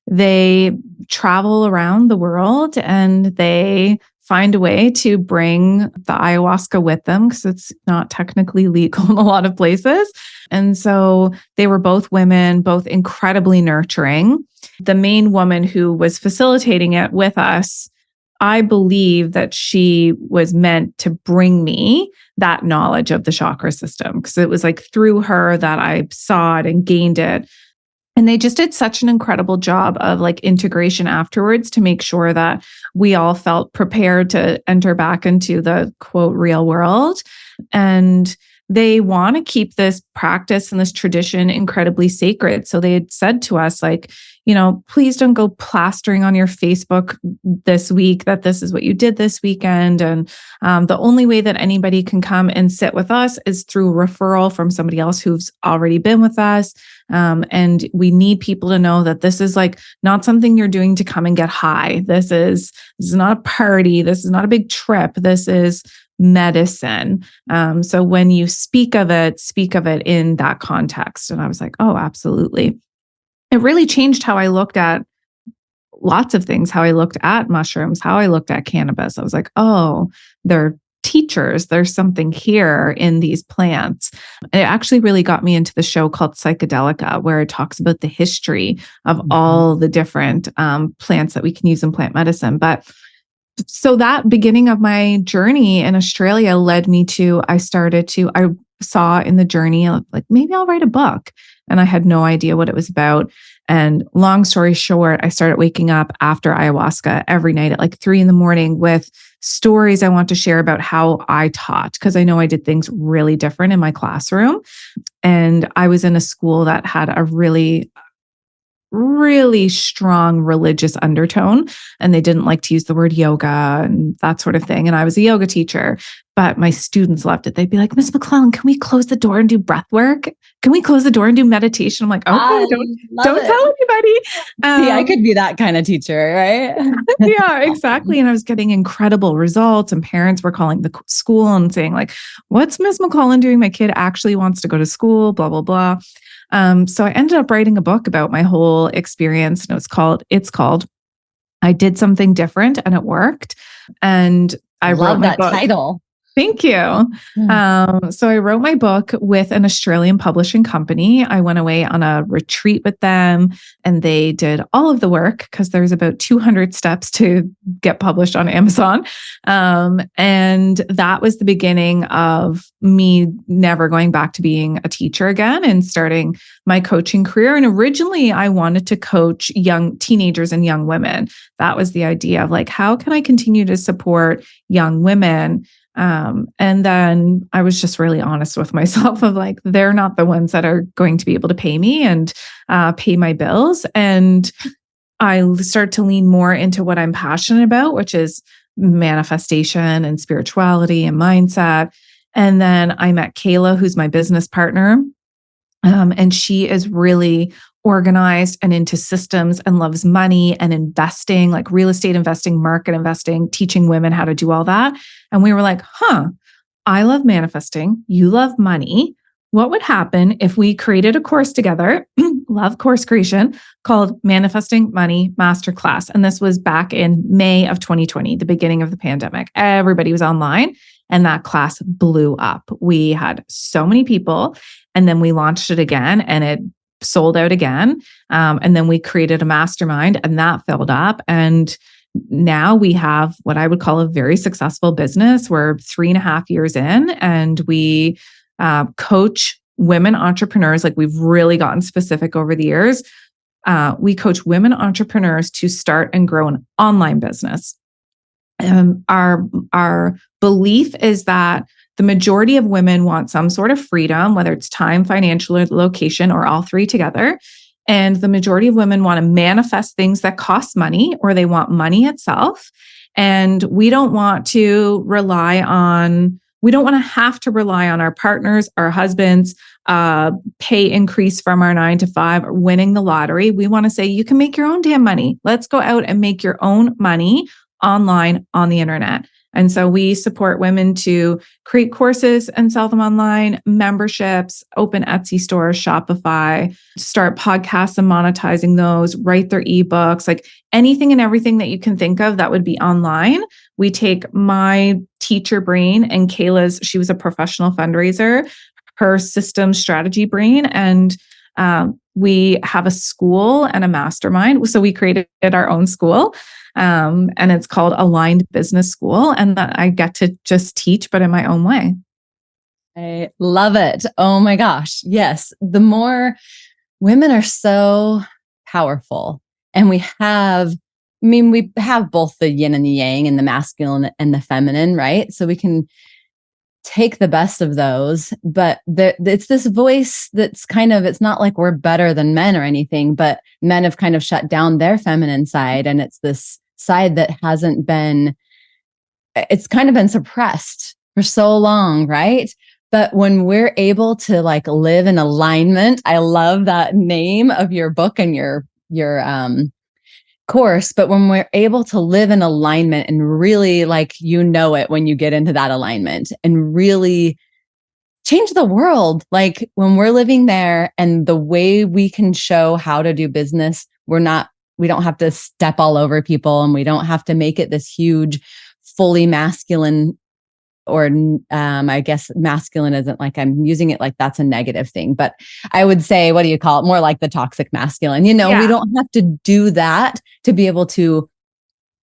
They travel around the world and they find a way to bring the ayahuasca with them because it's not technically legal in a lot of places. And so they were both women, both incredibly nurturing. The main woman who was facilitating it with us, I believe that she was meant to bring me that knowledge of the chakra system because it was like through her that I saw it and gained it. And they just did such an incredible job of like integration afterwards to make sure that we all felt prepared to enter back into the quote real world. And they want to keep this practice and this tradition incredibly sacred. So they had said to us, like, please don't go plastering on your Facebook this week that this is what you did this weekend. And the only way that anybody can come and sit with us is through referral from somebody else who's already been with us. And we need people to know that this is like not something you're doing to come and get high. This is not a party. This is not a big trip. This is medicine. So when you speak of it in that context. And I was like, oh, absolutely. It really changed how I looked at lots of things, how I looked at mushrooms, how I looked at cannabis. I was like, oh, they're teachers. There's something here in these plants. It actually really got me into the show called Psychedelica, where it talks about the history of all the different plants that we can use in plant medicine. But so that beginning of my journey in Australia led me to, I saw in the journey, like, maybe I'll write a book. And I had no idea what it was about. And long story short, I started waking up after ayahuasca every night at like 3 a.m. with stories I want to share about how I taught, because I know I did things really different in my classroom. And I was in a school that had a really strong religious undertone, and they didn't like to use the word yoga and that sort of thing. And I was a yoga teacher, but my students loved it. They'd be like, Miss McClellan, can we close the door and do breath work? Can we close the door and do meditation? I'm like, okay, don't tell anybody. I could be that kind of teacher, right? Yeah, exactly. And I was getting incredible results, and parents were calling the school and saying like, what's Miss McClellan doing? My kid actually wants to go to school, blah, blah, blah. So I ended up writing a book about my whole experience, and it's called I Did Something Different and It Worked. And I love wrote my that book. title. Thank you. So I wrote my book with an Australian publishing company. I went away on a retreat with them, and they did all of the work, because there's about 200 steps to get published on Amazon. And that was the beginning of me never going back to being a teacher again and starting my coaching career. And originally I wanted to coach young teenagers and young women. That was the idea of like, how can I continue to support young women? And then I was just really honest with myself of like, they're not the ones that are going to be able to pay me and pay my bills. And I start to lean more into what I'm passionate about, which is manifestation and spirituality and mindset. And then I met Kaila, who's my business partner. And she is really organized and into systems and loves money and investing, like real estate investing, market investing, teaching women how to do all that. And we were like, I love manifesting. You love money. What would happen if we created a course together, love course creation, called Manifesting Money Masterclass? And this was back in May of 2020, the beginning of the pandemic. Everybody was online, and that class blew up. We had so many people, and then we launched it again, and it sold out again. And then we created a mastermind, and that filled up. And now we have what I would call a very successful business. We're 3.5 years in, and we coach women entrepreneurs. Like, we've really gotten specific over the years. We coach women entrepreneurs to start and grow an online business. Our belief is that the majority of women want some sort of freedom, whether it's time, financial, or location, or all three together. And the majority of women want to manifest things that cost money, or they want money itself. And we don't want to have to rely on our partners, our husbands, pay increase from our 9 to 5, or winning the lottery. We want to say, you can make your own damn money. Let's go out and make your own money online on the internet. And so we support women to create courses and sell them online, memberships, open Etsy stores, Shopify, start podcasts and monetizing those, write their ebooks, like anything and everything that you can think of that would be online. We take my teacher brain and Kaila's, she was a professional fundraiser, her system strategy brain, and we have a school and a mastermind. So we created our own school. And it's called Aligned Business School. And that I get to just teach, but in my own way. I love it. Oh my gosh. Yes. The more women are so powerful, and we have both the yin and the yang and the masculine and the feminine, right? So we can take the best of those, but it's this voice that's it's not like we're better than men or anything, but men have kind of shut down their feminine side. And it's this side that it's kind of been suppressed for so long, right? But when we're able to live in alignment, I love that name of your book and your course, but when we're able to live in alignment and really it when you get into that alignment and really change the world, like when we're living there and the way we can show how to do business, we don't have to step all over people, and we don't have to make it this huge, fully masculine I guess masculine isn't like I'm using it like that's a negative thing, but I would say, what do you call it? More like the toxic masculine. We don't have to do that to be able to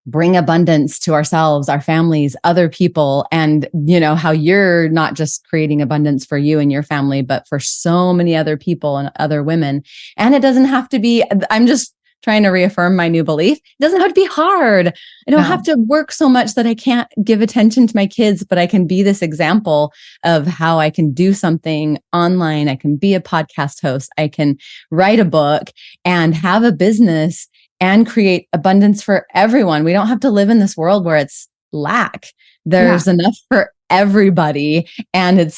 bring abundance to ourselves, our families, other people. And how you're not just creating abundance for you and your family, but for so many other people and other women. And it doesn't have to be, I'm just trying to reaffirm my new belief. It doesn't have to be hard. I don't have to work so much that I can't give attention to my kids, but I can be this example of how I can do something online. I can be a podcast host. I can write a book and have a business and create abundance for everyone. We don't have to live in this world where it's lack. There's enough for everybody. And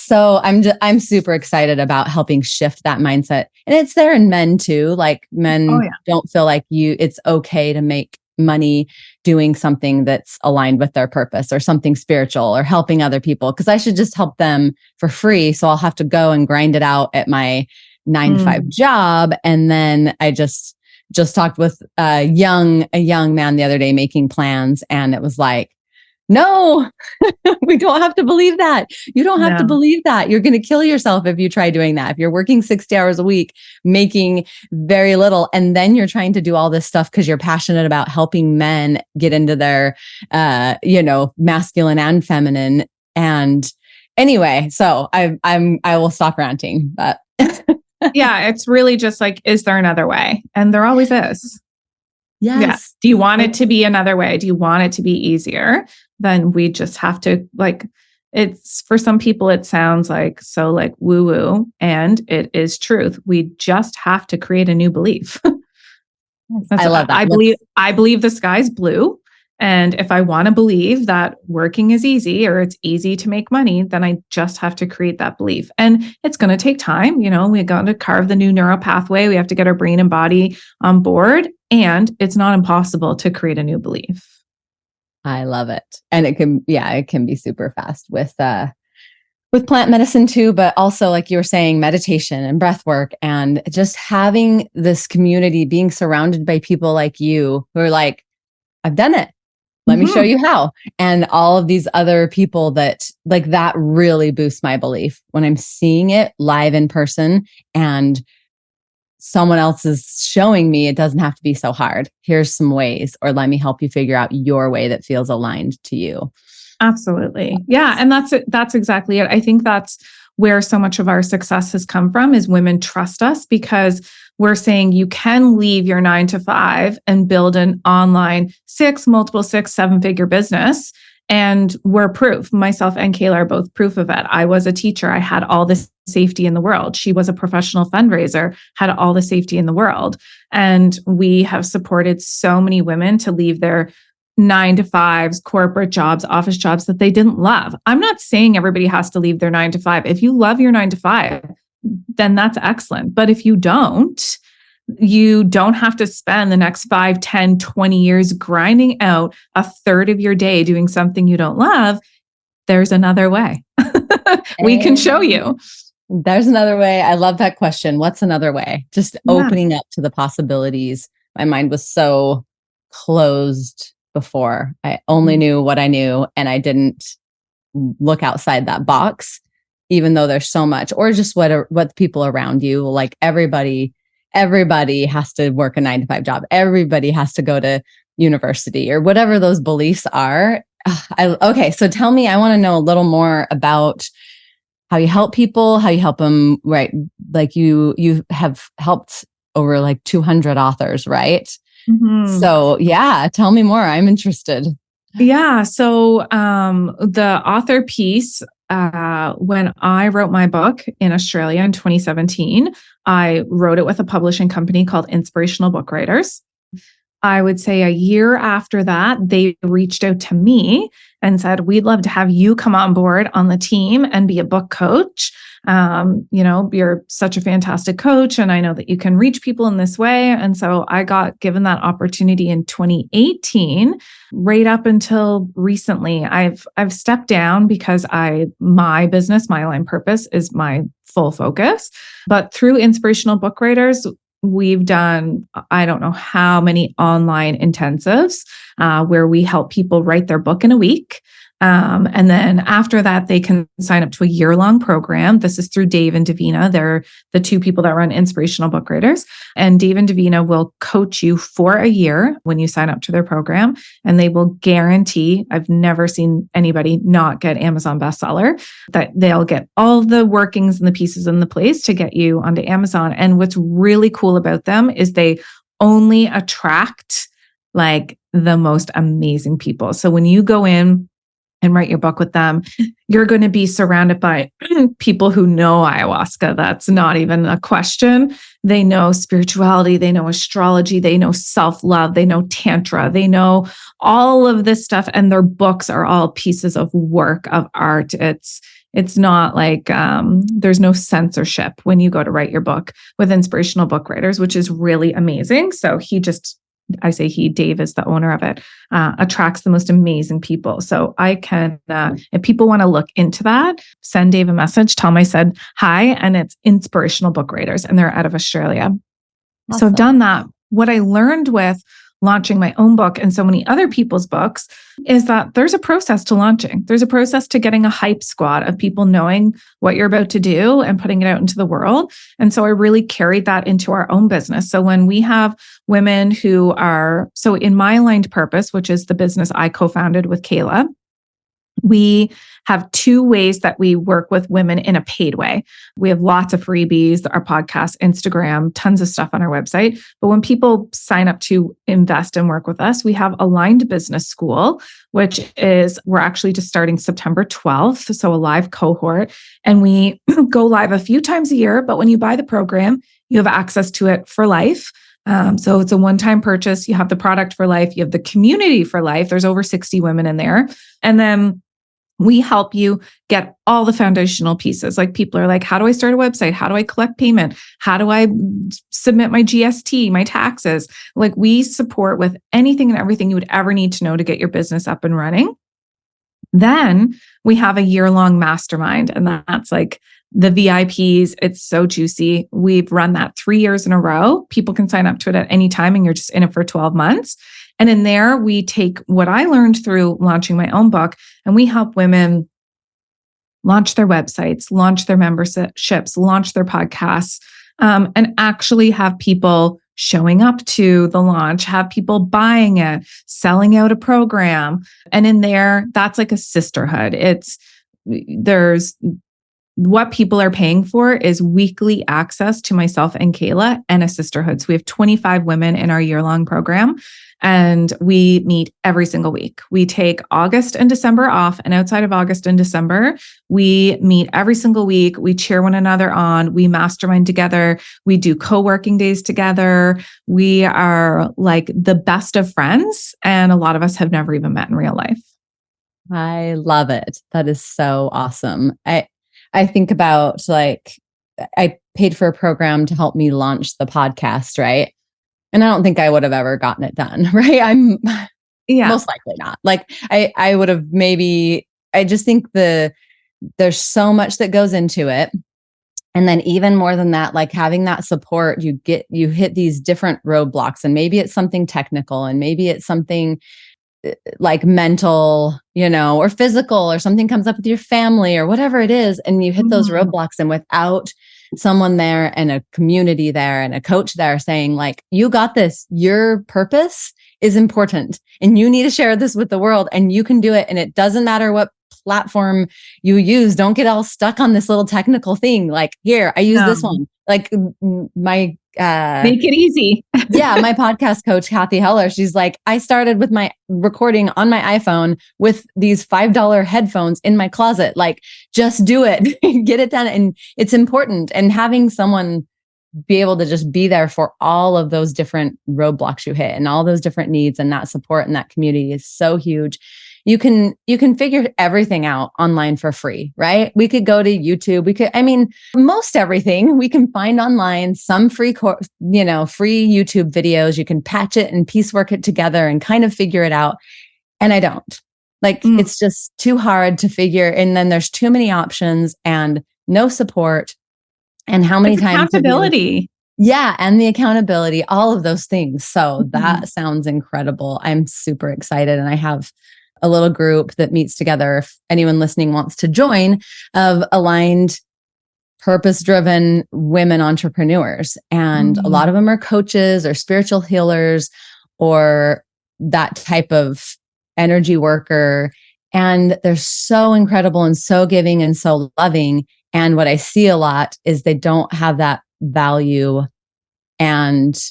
I'm super excited about helping shift that mindset. And it's there in men too. Like men don't feel like it's okay to make money doing something that's aligned with their purpose or something spiritual or helping other people, because I should just help them for free. So I'll have to go and grind it out at my 9-to-5 job. And then I just talked with a young man the other day making plans. And it was like, no, we don't have to believe that. You don't have to believe that. You're going to kill yourself if you try doing that. If you're working 60 hours a week, making very little, and then you're trying to do all this stuff because you're passionate about helping men get into their, masculine and feminine. And anyway, so I will stop ranting, but yeah, it's really just like, is there another way? And there always is. Yes. Yeah. Do you want it to be another way? Do you want it to be easier? Then we just have to it's for some people, it sounds like so like woo woo, and it is truth. We just have to create a new belief. I love that. I believe the sky's blue. And if I want to believe that working is easy or it's easy to make money, then I just have to create that belief. And it's going to take time. We got to carve the new neural pathway. We have to get our brain and body on board. And it's not impossible to create a new belief. I love it. And it can be super fast with plant medicine too, but also like you were saying, meditation and breath work, and just having this community, being surrounded by people like you who are like, I've done it. Let me show you how. And all of these other people that really boosts my belief when I'm seeing it live in person and someone else is showing me it doesn't have to be so hard. Here's some ways, or let me help you figure out your way that feels aligned to you. Absolutely. Yeah. And that's exactly it. I think that's where so much of our success has come from, is women trust us because we're saying you can leave your 9-to-5 and build an online 7-figure business. And we're proof. Myself and Kaila are both proof of it. I was a teacher. I had all the safety in the world. She was a professional fundraiser, had all the safety in the world. And we have supported so many women to leave their 9-to-5s, corporate jobs, office jobs that they didn't love. I'm not saying everybody has to leave their 9-to-5. If you love your 9-to-5, then that's excellent. But if you don't have to spend the next 5, 10, 20 years grinding out a third of your day doing something you don't love. There's another way. We can show you. There's another way. I love that question. What's another way? Just opening up to the possibilities. My mind was so closed before. I only knew what I knew, and I didn't look outside that box, even though there's so much, or just what people around you, like everybody has to work a 9-to-5 job. Everybody has to go to university or whatever those beliefs are. Okay. So tell me, I want to know a little more about how you help people, how you help them, right? Like you have helped over like 200 authors, right? Mm-hmm. So yeah, tell me more. I'm interested. Yeah. So the author piece, when I wrote my book in Australia in 2017, I wrote it with a publishing company called Inspirational Book Writers. I would say a year after that, they reached out to me and said, we'd love to have you come on board on the team and be a book coach. You're such a fantastic coach, and I know that you can reach people in this way. And so I got given that opportunity in 2018, right up until recently. I've stepped down because my business, My Aligned Purpose, is my full focus. But through Inspirational Book Writers, we've done, I don't know how many online intensives where we help people write their book in a week. And then after that, they can sign up to a year-long program. This is through Dave and Davina. They're the two people that run Inspirational Book Writers. And Dave and Davina will coach you for a year when you sign up to their program. And they will guarantee, I've never seen anybody not get Amazon bestseller, that they'll get all the workings and the pieces in the place to get you onto Amazon. And what's really cool about them is they only attract like the most amazing people. So when you go in and write your book with them, you're going to be surrounded by people who know ayahuasca. That's not even a question. They know spirituality, they know astrology, they know self-love, they know tantra, they know all of this stuff. And their books are all pieces of work, of art. It's not like there's no censorship when you go to write your book with Inspirational Book Writers, which is really amazing. So Dave is the owner of it, attracts the most amazing people. So I can, if people want to look into that, send Dave a message, tell him I said hi, and it's Inspirational Book Writers, and they're out of Australia. Awesome. So I've done that. What I learned with launching my own book and so many other people's books is that there's a process to launching. There's a process to getting a hype squad of people knowing what you're about to do and putting it out into the world. And so I really carried that into our own business. So when we have women who are, so in My Aligned Purpose, which is the business I co-founded with Kaila, we have two ways that we work with women in a paid way. We have lots of freebies, our podcast, Instagram, tons of stuff on our website. But when people sign up to invest and work with us, we have Aligned Business School, which is, we're actually just starting September 12th. So a live cohort. And we go live a few times a year. But when you buy the program, you have access to it for life. So it's a one-time purchase. You have the product for life. You have the community for life. There's over 60 women in there. And then we help you get all the foundational pieces. Like people are like, how do I start a website? How do I collect payment? How do I submit my GST, my taxes? Like we support with anything and everything you would ever need to know to get your business up and running. Then we have a year-long mastermind, and that's like the VIPs. It's so juicy. We've run that 3 years in a row. People can sign up to it at any time, and you're just in it for 12 months. And in there, we take what I learned through launching my own book, and we help women launch their websites, launch their memberships, launch their podcasts, and actually have people showing up to the launch, have people buying it, selling out a program. And in there, that's like a sisterhood. There's what people are paying for is weekly access to myself and Kaila and a sisterhood. So we have 25 women in our year-long program, and we meet every single week. We take August and December off, and outside of August and December, we meet every single week. We cheer one another on. We mastermind together. We do co-working days together. We are like the best of friends, and a lot of us have never even met in real life. I love it. That is so awesome. I think about like, I paid for a program to help me launch the podcast, right? And I don't think I would have ever gotten it done, right? Most likely not. Like I would have I just think there's so much that goes into it. And then even more than that, like having that support, you hit these different roadblocks, and maybe it's something technical, and maybe it's something like mental, or physical, or something comes up with your family or whatever it is. And you hit those roadblocks, and without someone there and a community there and a coach there saying like, you got this, your purpose is important and you need to share this with the world, and you can do it. And it doesn't matter what platform you use. Don't get all stuck on this little technical thing. Like, here, I use this one. Like my, make it easy. yeah. My podcast coach, Kathy Heller, she's like, I started with my recording on my iPhone with these $5 headphones in my closet. Like, just do it, get it done. And it's important. And having someone be able to just be there for all of those different roadblocks you hit and all those different needs, and that support and that community is so huge. You can figure everything out online for free, right? We could go to YouTube. Most everything we can find online, some free free YouTube videos. You can patch it and piecework it together and kind of figure it out. And I don't. It's just too hard to figure. And then there's too many options and no support. And how many times accountability? Yeah. And the accountability, all of those things. So that sounds incredible. I'm super excited. And I have a little group that meets together, if anyone listening wants to join, of aligned, purpose-driven women entrepreneurs. And a lot of them are coaches or spiritual healers or that type of energy worker. And they're so incredible and so giving and so loving. And what I see a lot is they don't have that value and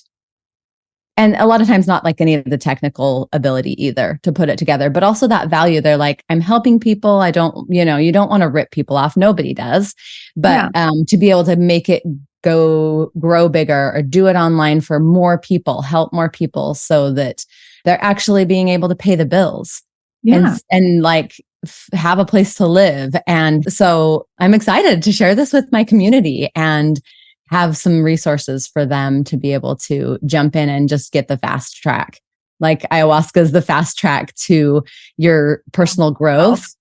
a lot of times not like any of the technical ability either to put it together, but also that value. They're like, I'm helping people. I don't, you don't want to rip people off. Nobody does. But to be able to make it grow bigger or do it online for more people, help more people so that they're actually being able to pay the bills and like have a place to live. And so I'm excited to share this with my community and have some resources for them to be able to jump in and just get the fast track. Like ayahuasca is the fast track to your personal growth.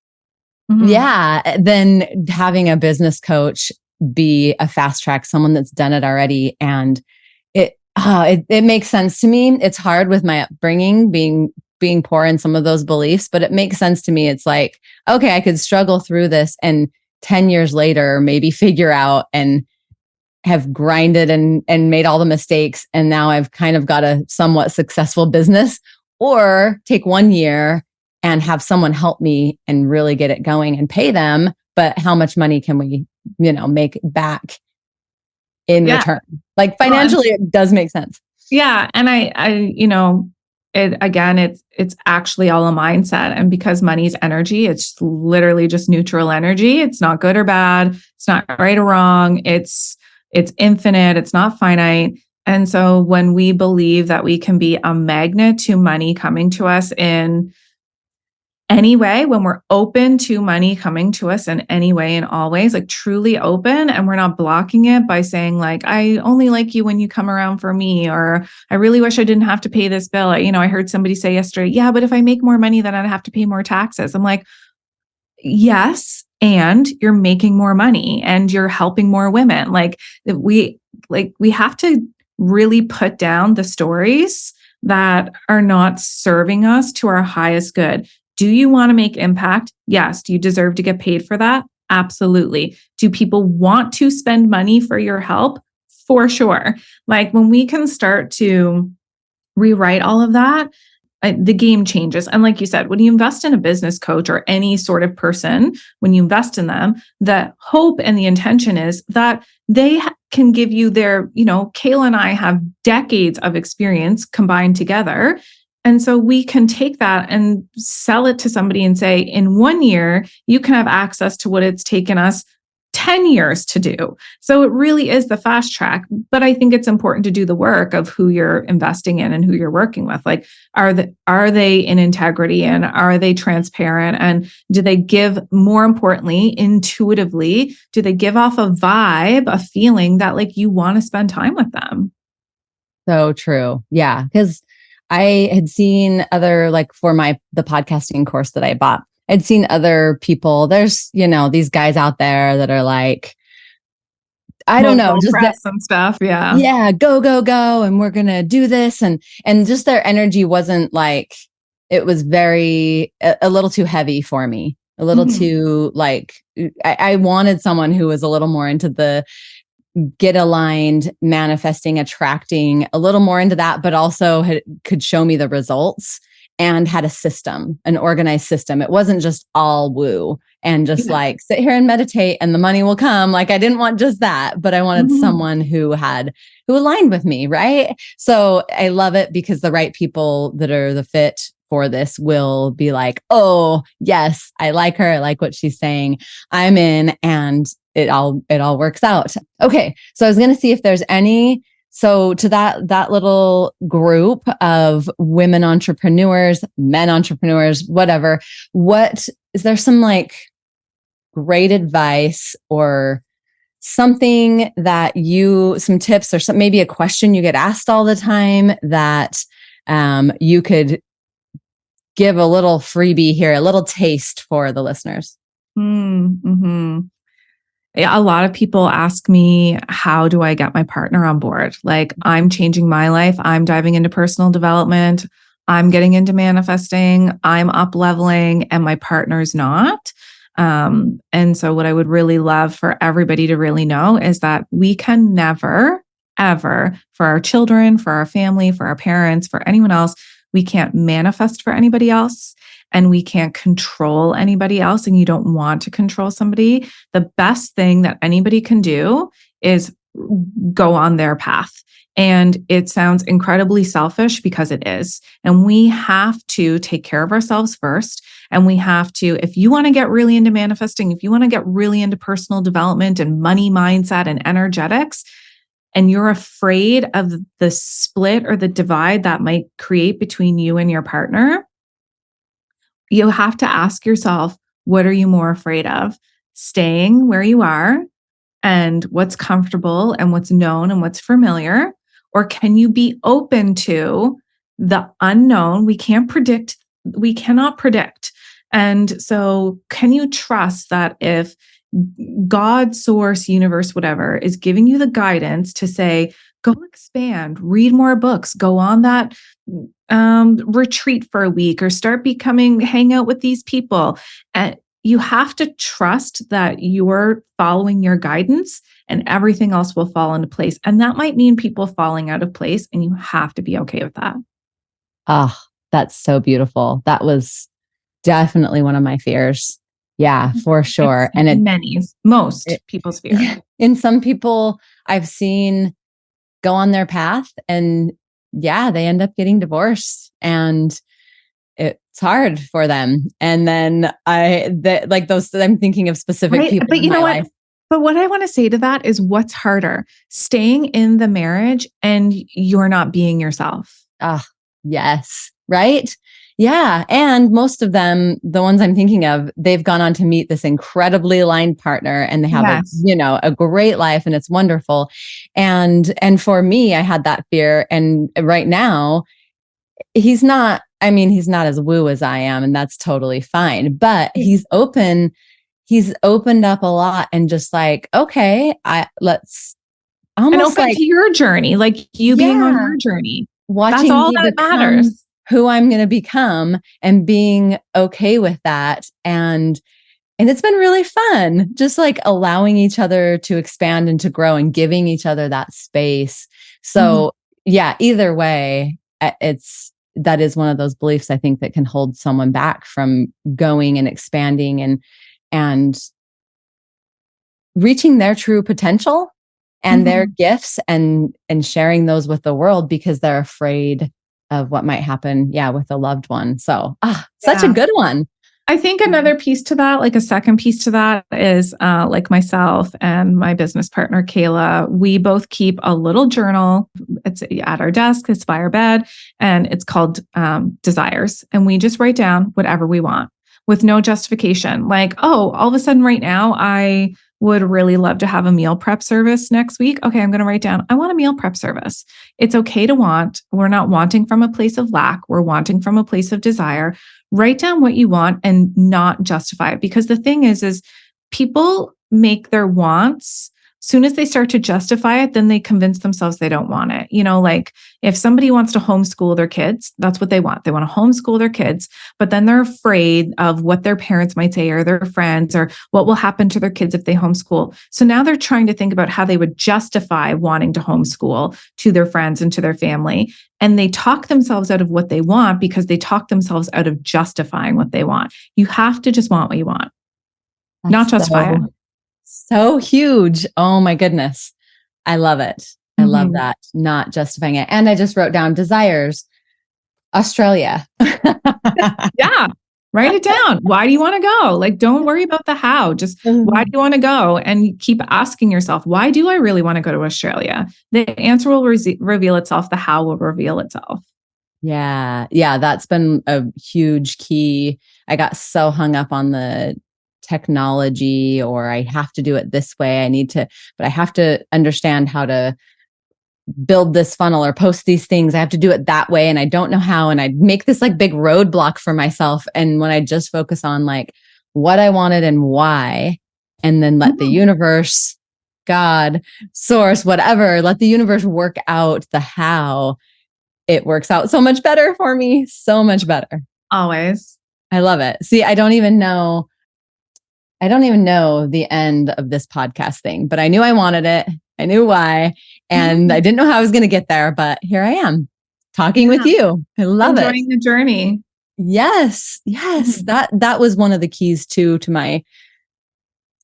Mm-hmm. Yeah. Then having a business coach be a fast track, someone that's done it already. And it makes sense to me. It's hard with my upbringing, being poor in some of those beliefs, but it makes sense to me. It's like, okay, I could struggle through this and 10 years later, maybe figure out and have grinded and made all the mistakes. And now I've kind of got a somewhat successful business, or take 1 year and have someone help me and really get it going and pay them. But how much money can we, make back in return? Like financially, it does make sense. Yeah. And it's actually all a mindset. And because money's energy, it's literally just neutral energy. It's not good or bad. It's not right or wrong. It's infinite. It's not finite. And so when we believe that we can be a magnet to money coming to us in any way, when we're open to money coming to us in any way and always, like truly open, and we're not blocking it by saying like, I only like you when you come around for me, or I really wish I didn't have to pay this bill. I heard somebody say yesterday, yeah, but if I make more money, then I'd have to pay more taxes. I'm like, yes. And you're making more money and you're helping more women. We have to really put down the stories that are not serving us to our highest good. Do you want to make impact? Yes. Do you deserve to get paid for that? Absolutely. Do people want to spend money for your help? For sure. Like when we can start to rewrite all of that, the game changes. And like you said, when you invest in a business coach or any sort of person, when you invest in them, the hope and the intention is that they can give you their, Kaila and I have decades of experience combined together. And so we can take that and sell it to somebody and say, in 1 year, you can have access to what it's taken us 10 years to do. So it really is the fast track. But I think it's important to do the work of who you're investing in and who you're working with. Like, are they in integrity, and are they transparent? And do they give, more importantly, intuitively, do they give off a vibe, a feeling that like you want to spend time with them? So true. Yeah. Because I had seen other, like for the podcasting course that I bought, I'd seen other people. There's, these guys out there that are like, I don't know, just some stuff. Yeah. Yeah. Go, go, go. And we're going to do this. And just their energy wasn't like, it was a little too heavy for me, a little too like, I wanted someone who was a little more into the get aligned, manifesting, attracting, a little more into that, but also could show me the results and had a system, an organized system. It wasn't just all woo and just like sit here and meditate and the money will come. Like I didn't want just that, but I wanted someone who aligned with me. Right. So I love it because the right people that are the fit for this will be like, oh yes, I like her. I like what she's saying. I'm in, and it all works out. Okay. So I was going to see if there's so to that little group of women entrepreneurs, men entrepreneurs, whatever, is there some like great advice or something that some tips or maybe a question you get asked all the time that you could give a little freebie here, a little taste for the listeners? Mm-hmm. A lot of people ask me, how do I get my partner on board? Like, I'm changing my life. I'm diving into personal development. I'm getting into manifesting, I'm up leveling, and my partner's not. And so what I would really love for everybody to really know is that we can never, ever, for our children, for our family, for our parents, for anyone else, we can't manifest for anybody else, and we can't control anybody else. And you don't want to control somebody. The best thing that anybody can do is go on their path. And it sounds incredibly selfish because it is. And we have to take care of ourselves first. And we have to, if you want to get really into manifesting, if you want to get really into personal development and money mindset and energetics, and you're afraid of the split or the divide that might create between you and your partner, you have to ask yourself, what are you more afraid of? Staying where you are and what's comfortable and what's known and what's familiar? Or can you be open to the unknown? We cannot predict. And so can you trust that if God, source, universe, whatever, is giving you the guidance to say, go expand, read more books, go on that retreat for a week, or hang out with these people. And you have to trust that you're following your guidance and everything else will fall into place. And that might mean people falling out of place, and you have to be okay with that. Ah, that's so beautiful. That was definitely one of my fears. Yeah, for sure. It's most people's fear. In some people I've seen go on their path and they end up getting divorced, and it's hard for them. And then I'm thinking of specific people. But you know what? Life. But what I want to say to that is, what's harder, staying in the marriage and you're not being yourself? Ah, yes. Right. Yeah. And most of them, the ones I'm thinking of, they've gone on to meet this incredibly aligned partner, and they have a great life, and it's wonderful. And for me, I had that fear. And right now he's not as woo as I am, and that's totally fine, but he's opened up a lot, and just like, okay, let's almost, and open to your journey, like you being on your journey. Watching that's all that matters. Who I'm going to become, and being okay with that. And it's been really fun, just like allowing each other to expand and to grow, and giving each other that space. So either way, that is one of those beliefs, I think, that can hold someone back from going and expanding and reaching their true potential and their gifts, and sharing those with the world, because they're afraid of what might happen, with a loved one. So, such a good one. I think another piece to that, like a second piece to that, is like myself and my business partner, Kaila, we both keep a little journal. It's at our desk, it's by our bed, and it's called Desires. And we just write down whatever we want with no justification. Like, oh, all of a sudden right now, I would really love to have a meal prep service next week. Okay, I'm going to write down, I want a meal prep service. It's okay to want. We're not wanting from a place of lack. We're wanting from a place of desire. Write down what you want and not justify it. Because the thing is people make their wants, soon as they start to justify it, then they convince themselves they don't want it. Like if somebody wants to homeschool their kids, that's what they want. They want to homeschool their kids, but then they're afraid of what their parents might say, or their friends, or what will happen to their kids if they homeschool. So now they're trying to think about how they would justify wanting to homeschool to their friends and to their family. And they talk themselves out of what they want, because they talk themselves out of justifying what they want. You have to just want what you want, not justify it. So huge. Oh my goodness. I love it. I love that. Not justifying it. And I just wrote down Desires, Australia. Yeah. Write it down. Why do you want to go? Like, don't worry about the how. Just why do you want to go? And keep asking yourself, why do I really want to go to Australia? The answer will reveal itself. The how will reveal itself. Yeah. Yeah. That's been a huge key. I got so hung up on the technology, or I have to do it this way. But I have to understand how to build this funnel or post these things. I have to do it that way. And I don't know how. And I make this like big roadblock for myself. And when I just focus on like what I wanted and why, and then let the universe, God, source, whatever, let the universe work out the how, it works out so much better for me. So much better. Always. I love it. See, I don't even know the end of this podcast thing, but I knew I wanted it. I knew why. And I didn't know how I was going to get there, but here I am talking with you. I love it. Enjoying the journey. Yes. That was one of the keys too to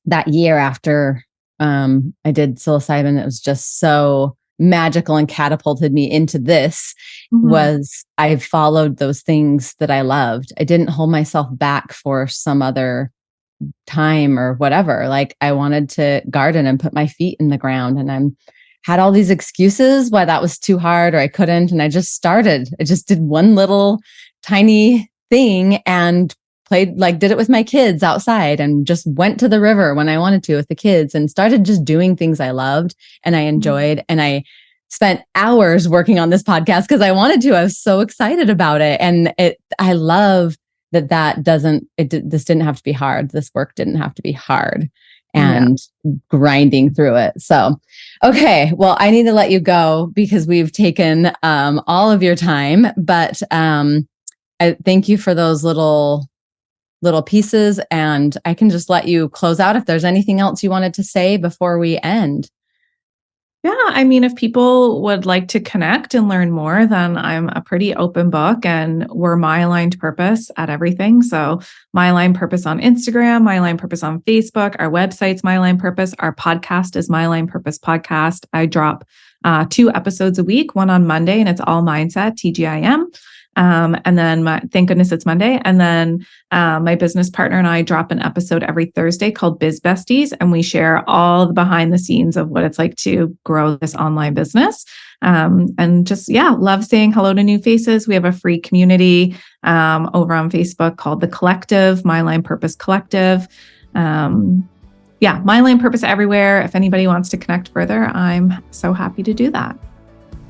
that year after I did psilocybin. It was just so magical and catapulted me into this. Was I followed those things that I loved. I didn't hold myself back for some other time or whatever. Like I wanted to garden and put my feet in the ground, and I had all these excuses why that was too hard or I couldn't. And I just started. I just did one little tiny thing and did it with my kids outside, and just went to the river when I wanted to with the kids and started just doing things I loved and I enjoyed. And I spent hours working on this podcast because I wanted to. I was so excited about it. And I love this didn't have to be hard. This work didn't have to be hard and grinding through it. So, okay. Well, I need to let you go because we've taken all of your time, but I thank you for those little pieces, and I can just let you close out if there's anything else you wanted to say before we end. Yeah, I mean, if people would like to connect and learn more, then I'm a pretty open book, and we're My Aligned Purpose at everything. So My Aligned Purpose on Instagram, My Aligned Purpose on Facebook, our website's My Aligned Purpose, our podcast is My Aligned Purpose Podcast. I drop 2 episodes a week, one on Monday, and it's all mindset, TGIM. And then thank goodness it's Monday. And then my business partner and I drop an episode every Thursday called Biz Besties, and we share all the behind the scenes of what it's like to grow this online business. And just, love saying hello to new faces. We have a free community over on Facebook called The Collective, My Aligned Purpose Collective. My Aligned Purpose everywhere. If anybody wants to connect further, I'm so happy to do that.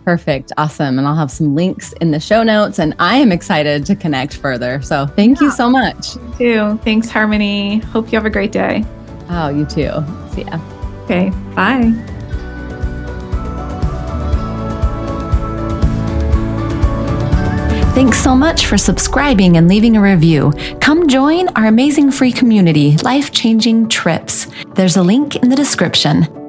Perfect. Awesome. And I'll have some links in the show notes, and I am excited to connect further. So thank you so much. You too. Thanks, Harmony. Hope you have a great day. Oh, you too. See ya. Okay. Bye. Thanks so much for subscribing and leaving a review. Come join our amazing free community, Life Changing Trips. There's a link in the description.